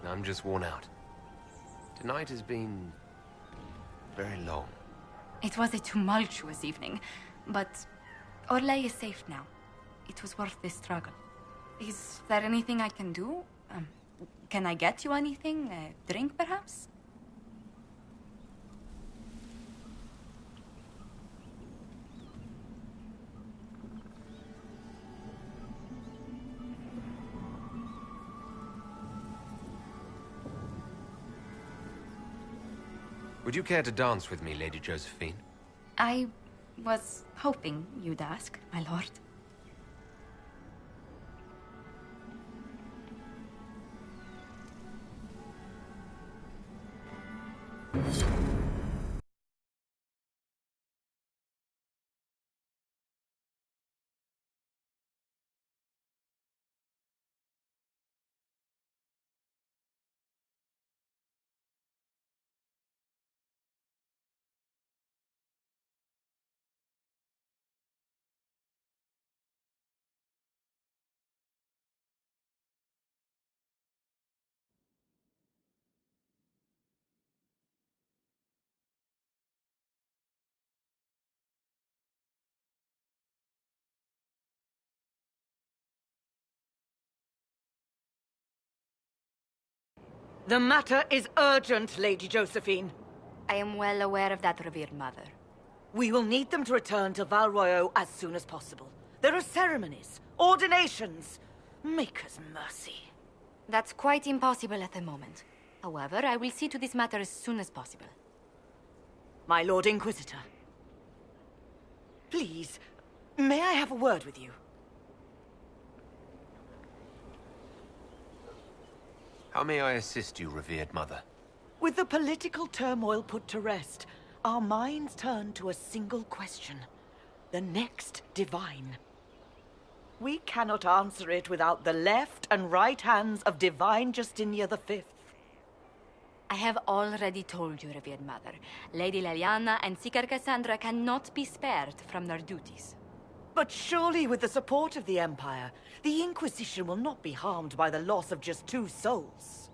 Speaker 2: I'm just worn out. Tonight has been very long.
Speaker 22: It was a tumultuous evening, but Orlais is safe now. It was worth the struggle. Is there anything I can do? Can I get you anything? A drink, perhaps?
Speaker 2: Would you care to dance with me, Lady Josephine?
Speaker 22: I was hoping you'd ask, my lord.
Speaker 1: The matter is urgent, Lady Josephine.
Speaker 22: I am well aware of that, revered mother.
Speaker 1: We will need them to return to Val Royeaux as soon as possible. There are ceremonies, ordinations. Maker's mercy.
Speaker 22: That's quite impossible at the moment. However, I will see to this matter as soon as possible.
Speaker 1: My Lord Inquisitor. Please, may I have a word with you?
Speaker 2: How may I assist you, revered mother?
Speaker 1: With the political turmoil put to rest, our minds turn to a single question. The next divine. We cannot answer it without the left and right hands of Divine Justinia V.
Speaker 22: I have already told you, revered mother. Lady Leliana and Seeker Cassandra cannot be spared from their duties.
Speaker 1: But surely with the support of the Empire, the Inquisition will not be harmed by the loss of just 2 souls.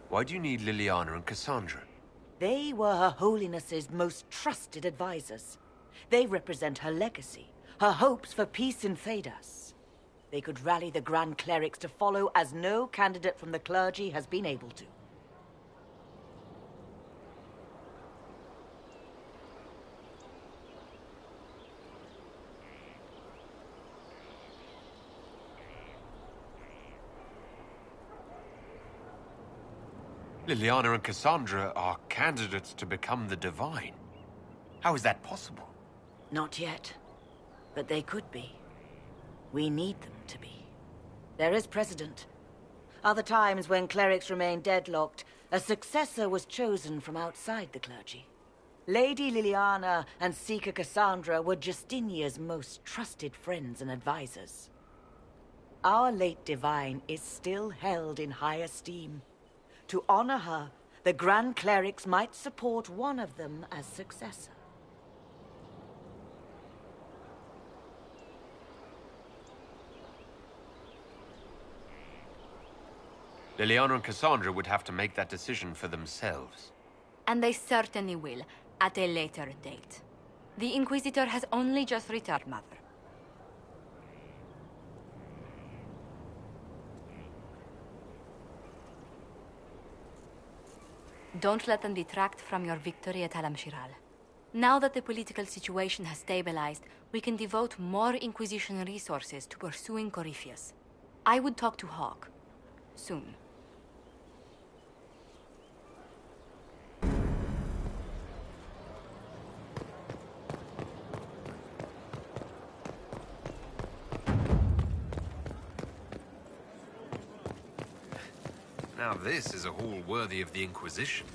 Speaker 2: Why do you need Liliana and Cassandra?
Speaker 1: They were Her Holiness's most trusted advisors. They represent her legacy, her hopes for peace in Thedas. They could rally the Grand Clerics to follow as no candidate from the clergy has been able to.
Speaker 2: Liliana and Cassandra are candidates to become the Divine. How is that possible?
Speaker 1: Not yet. But they could be. We need them to be. There is precedent. Other times when clerics remained deadlocked, a successor was chosen from outside the clergy. Lady Liliana and Seeker Cassandra were Justinia's most trusted friends and advisors. Our late Divine is still held in high esteem. To honor her, the Grand Clerics might support one of them as successor.
Speaker 2: Liliana and Cassandra would have to make that decision for themselves.
Speaker 22: And they certainly will, at a later date. The Inquisitor has only just returned, Mother. Don't let them detract from your victory at Alam-Shiral. Now that the political situation has stabilized, we can devote more Inquisition resources to pursuing Corypheus. I would talk to Hawk. Soon.
Speaker 2: Now this is a hall worthy of the Inquisition.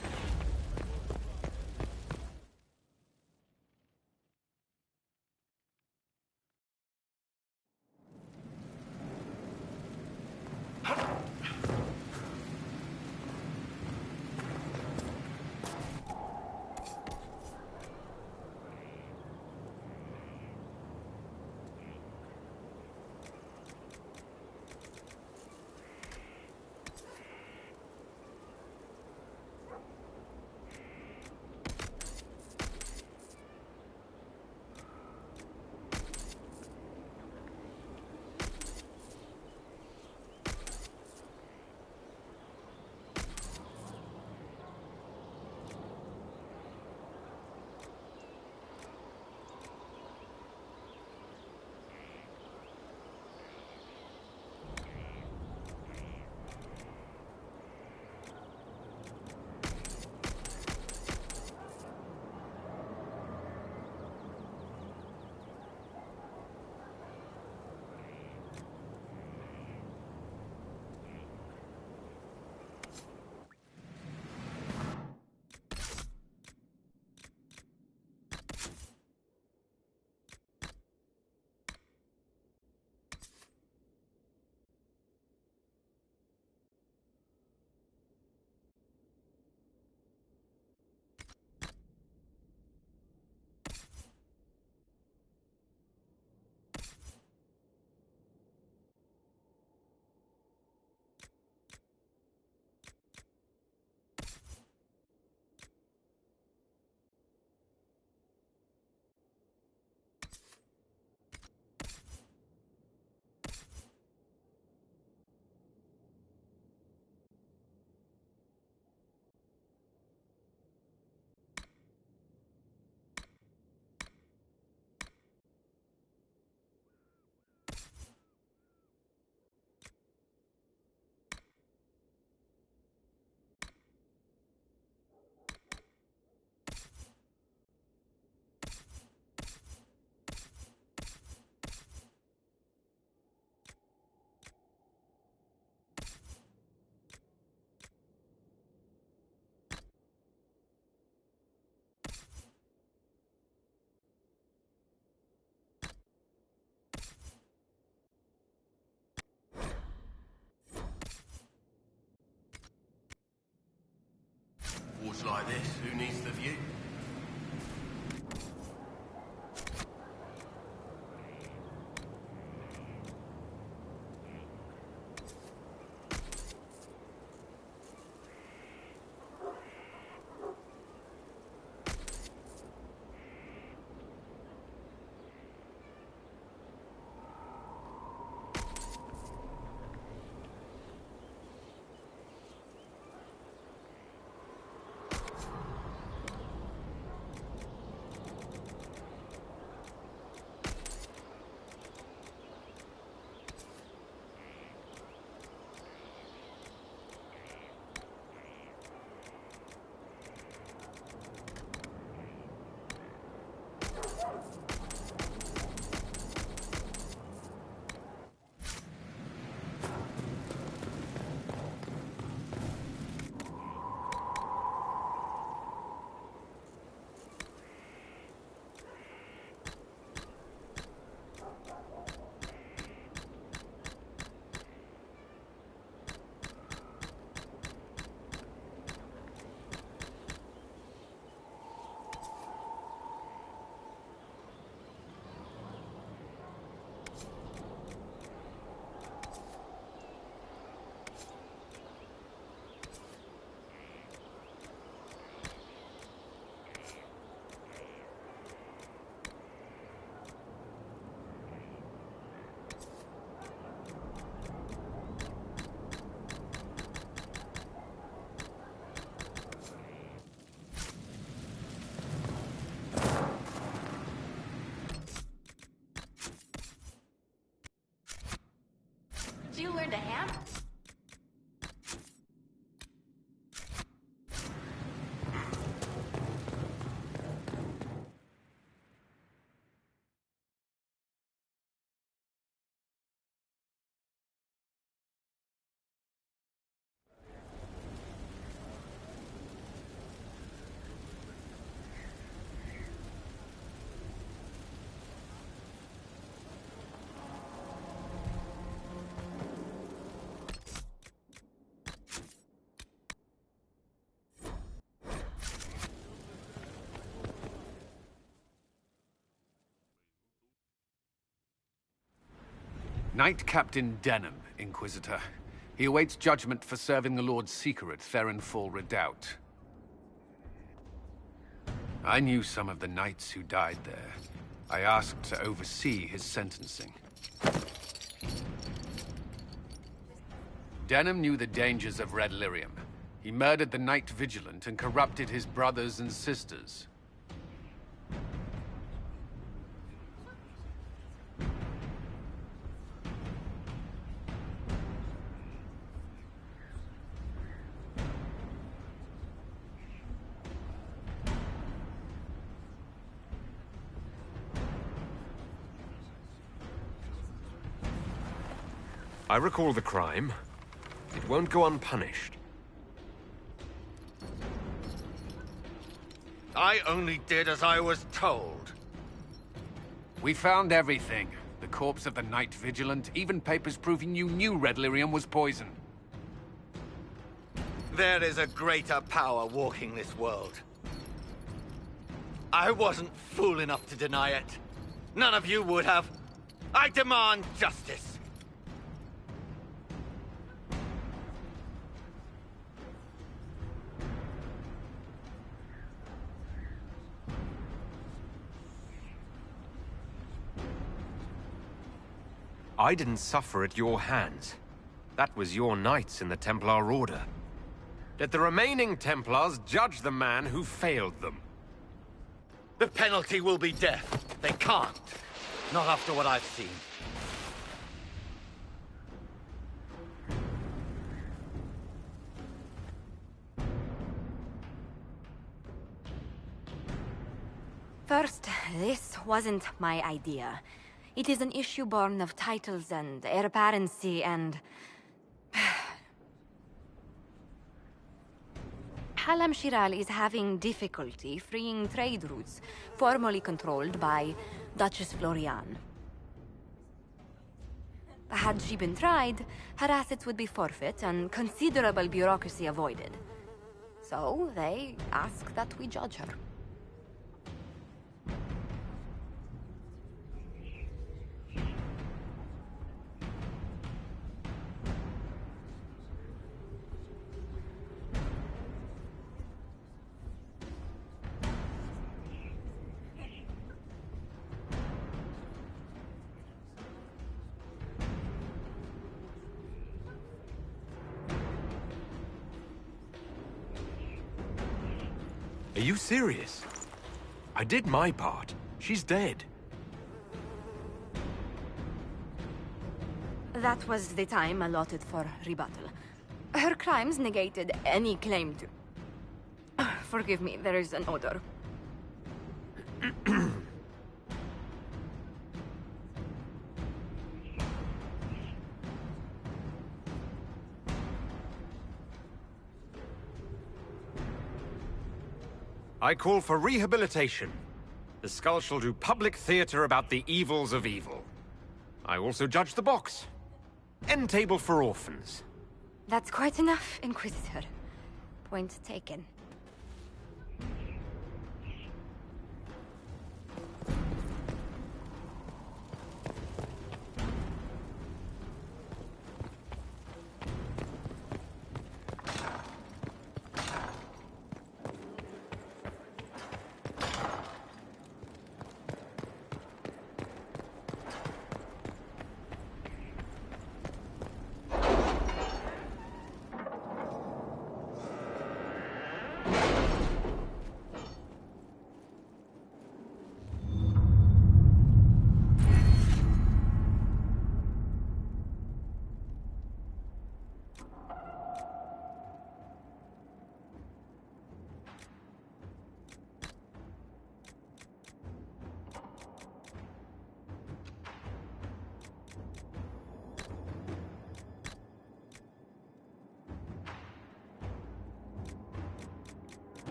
Speaker 22: a hammer.
Speaker 13: Knight Captain Denham, Inquisitor. He awaits judgment for serving the Lord's Seeker at Therenfall Redoubt. I knew some of the knights who died there. I asked to oversee his sentencing. Denham knew the dangers of Red Lyrium. He murdered the Knight Vigilant and corrupted his brothers and sisters.
Speaker 2: I recall the crime. It won't go unpunished.
Speaker 19: I only did as I was told.
Speaker 13: We found everything. The corpse of the Knight Vigilant, even papers proving you knew Red Lyrium was poison.
Speaker 19: There is a greater power walking this world. I wasn't fool enough to deny it. None of you would have. I demand justice.
Speaker 2: I didn't suffer at your hands. That was your knights in the Templar Order. Let the remaining Templars judge the man who failed them.
Speaker 19: The penalty will be death. They can't. Not after what I've seen.
Speaker 22: First, this wasn't my idea. It is an issue born of titles and heir apparency and... Halam Shiral is having difficulty freeing trade routes formerly controlled by Duchess Florian. Had she been tried, her assets would be forfeit and considerable bureaucracy avoided. So they ask that we judge her.
Speaker 2: Are you serious? I did my part. She's dead.
Speaker 22: That was the time allotted for rebuttal. Her crimes negated any claim to... Forgive me, there is an odor.
Speaker 2: I call for rehabilitation. The skull shall do public theater about the evils of evil. I also judge the box. End table for orphans.
Speaker 22: That's quite enough, Inquisitor. Point taken.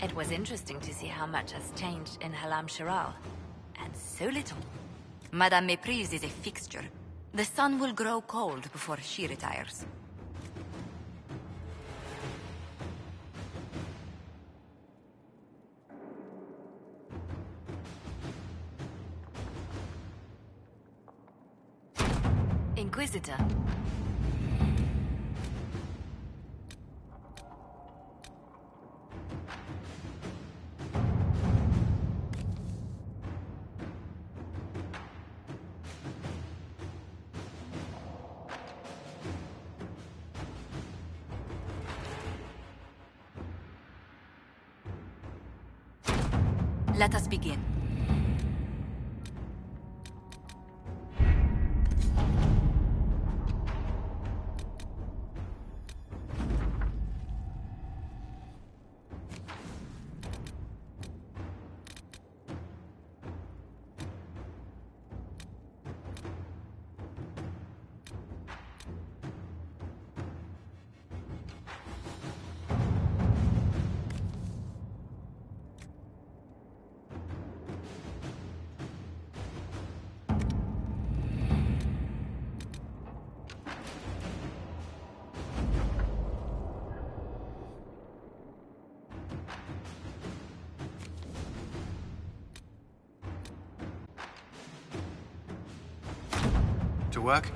Speaker 12: It was interesting to see how much has changed in Halam Shiral. And so little.
Speaker 22: Madame Méprise is a fixture. The sun will grow cold before she retires.
Speaker 12: Inquisitor.
Speaker 22: Let us begin.
Speaker 13: To work?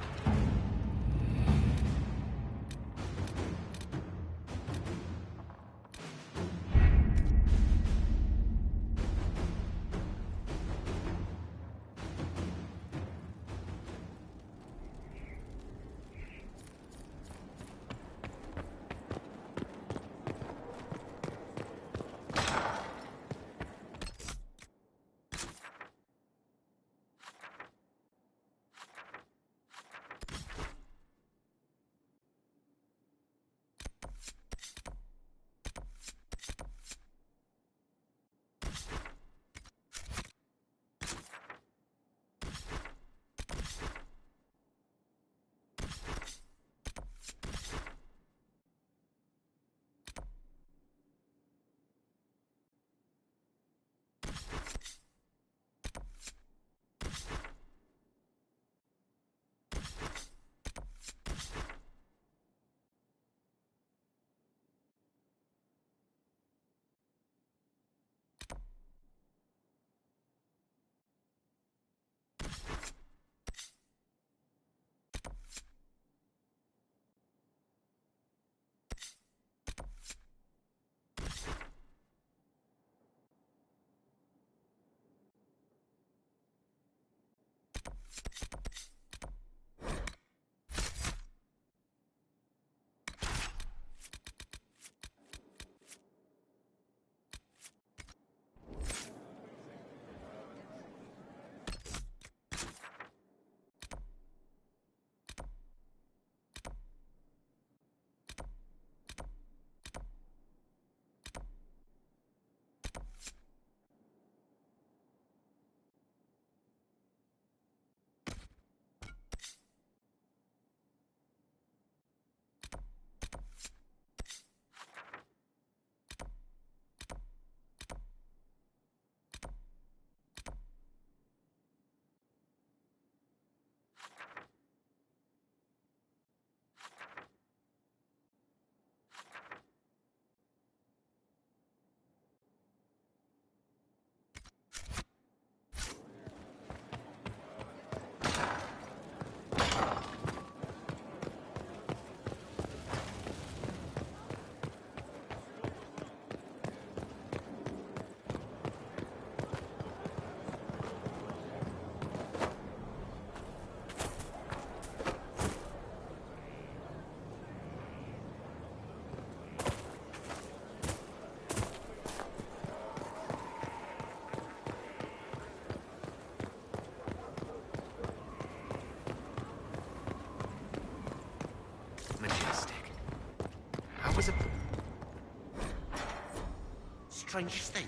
Speaker 5: Strangest thing,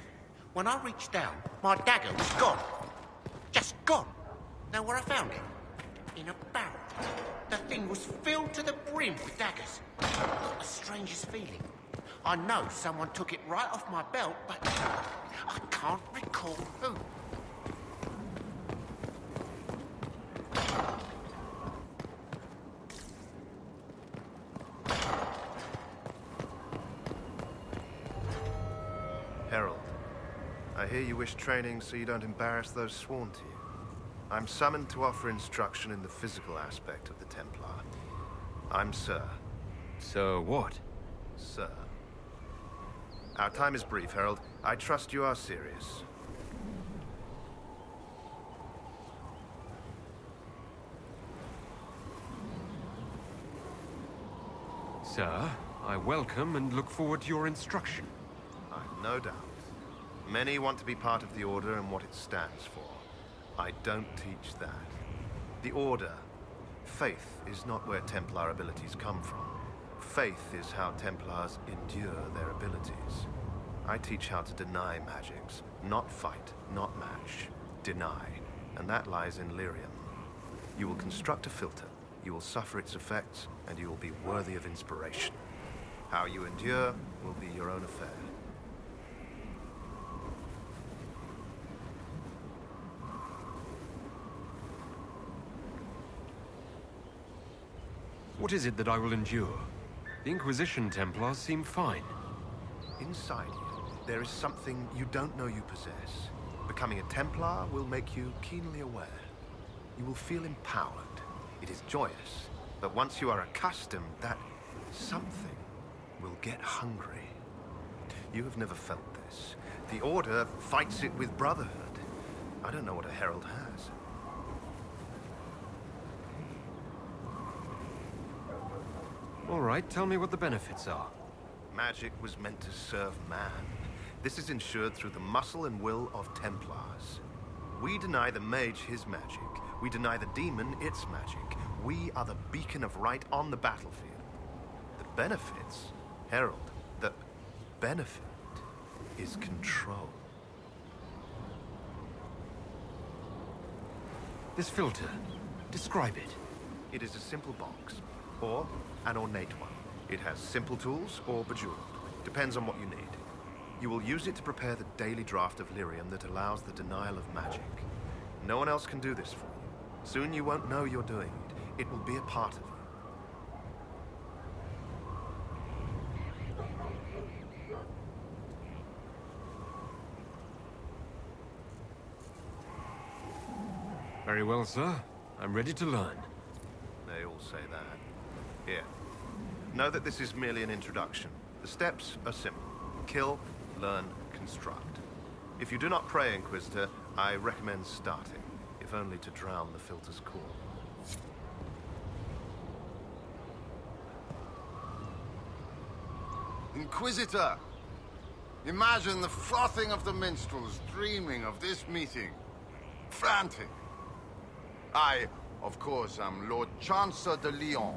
Speaker 5: when I reached down, my dagger was gone. Just gone. Know where I found it? In a barrel. The thing was filled to the brim with daggers. Got the strangest feeling. I know someone took it right off my belt, but I can't recall who.
Speaker 6: Herald, I hear you wish training so you don't embarrass those sworn to you. I'm summoned to offer instruction in the physical aspect of the Templar. I'm Sir.
Speaker 2: Sir what?
Speaker 6: Sir. Our time is brief, Herald. I trust you are serious.
Speaker 2: Sir, I welcome and look forward to your instruction.
Speaker 6: I've no doubt. Many want to be part of the Order and what it stands for. I don't teach that. The Order, faith is not where Templar abilities come from. Faith is how Templars endure their abilities. I teach how to deny magics. Not fight, not match. Deny. And that lies in lyrium. You will construct a filter, you will suffer its effects, and you will be worthy of inspiration. How you endure will be your own affair.
Speaker 2: What is it that I will endure? The Inquisition Templars seem fine.
Speaker 6: Inside you, there is something you don't know you possess. Becoming a Templar will make you keenly aware. You will feel empowered. It is joyous. But once you are accustomed, that something will get hungry. You have never felt this. The Order fights it with brotherhood. I don't know what a Herald has.
Speaker 2: All right, tell me what the benefits are.
Speaker 6: Magic was meant to serve man. This is ensured through the muscle and will of Templars. We deny the mage his magic. We deny the demon its magic. We are the beacon of right on the battlefield. The benefits, Herald, the benefit is control.
Speaker 2: This filter, describe it.
Speaker 6: It is a simple box, or an ornate one. It has simple tools or bejeweled. Depends on what you need. You will use it to prepare the daily draft of lyrium that allows the denial of magic. No one else can do this for you. Soon you won't know you're doing it. It will be a part of you.
Speaker 2: Very well, sir. I'm ready to learn.
Speaker 6: They all say that. Here. Know that this is merely an introduction. The steps are simple. Kill, learn, construct. If you do not pray, Inquisitor, I recommend starting, if only to drown the filter's call.
Speaker 16: Inquisitor! Imagine the frothing of the minstrels dreaming of this meeting. Frantic. I, of course, am Lord Chancellor de Lyon,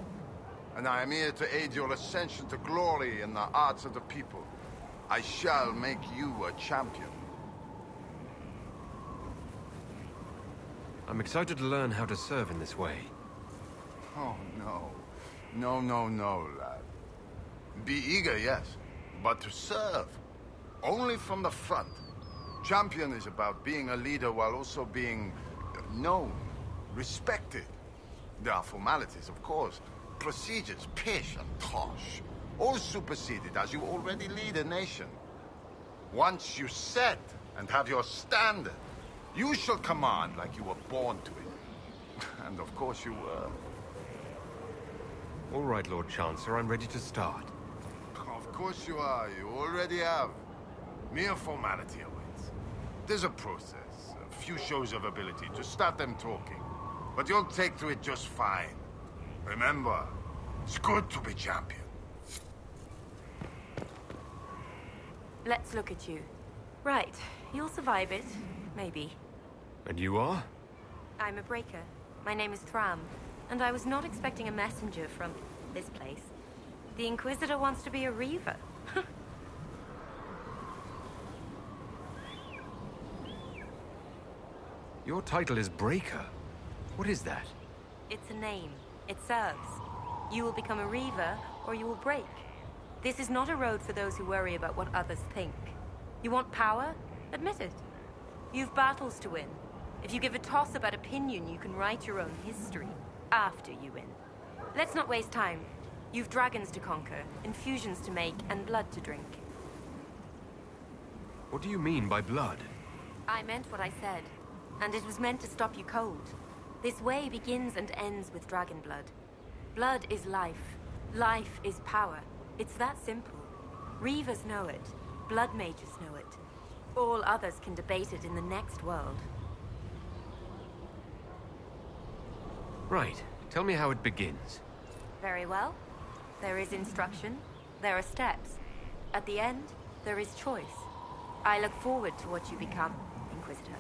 Speaker 16: and I am here to aid your ascension to glory in the hearts of the people. I shall make you a champion.
Speaker 2: I'm excited to learn how to serve in this way.
Speaker 16: Oh, no. No, lad. Be eager, yes, but to serve. Only from the front. Champion is about being a leader while also being known, respected. There are formalities, of course. Procedures, pish and tosh. All superseded as you already lead a nation. Once you set and have your standard, you shall command like you were born to it. And of course you were.
Speaker 2: All right, Lord Chancellor, I'm ready to start.
Speaker 16: Of course you are. You already have. Mere formality awaits. There's a process, a few shows of ability to start them talking. But you'll take to it just fine. Remember, it's good to be champion.
Speaker 12: Let's look at you. Right, you'll survive it. Maybe.
Speaker 2: And you are?
Speaker 12: I'm a breaker. My name is Thram, and I was not expecting a messenger from this place. The Inquisitor wants to be a Reaver.
Speaker 2: Your title is Breaker. What is that?
Speaker 12: It's a name. It serves. You will become a Reaver, or you will break.
Speaker 17: This is not a road for those who worry about what others think. You want power? Admit it. You've battles to win. If you give a toss about opinion, you can write your own history after you win. Let's not waste time. You've dragons to conquer, infusions to make, and blood to drink.
Speaker 2: What do you mean by blood?
Speaker 17: I meant what I said, and it was meant to stop you cold. This way begins and ends with dragon blood. Blood is life. Life is power. It's that simple. Reavers know it. Blood mages know it. All others can debate it in the next world.
Speaker 2: Right. Tell me how it begins.
Speaker 17: Very well. There is instruction. There are steps. At the end, there is choice. I look forward to what you become, Inquisitor.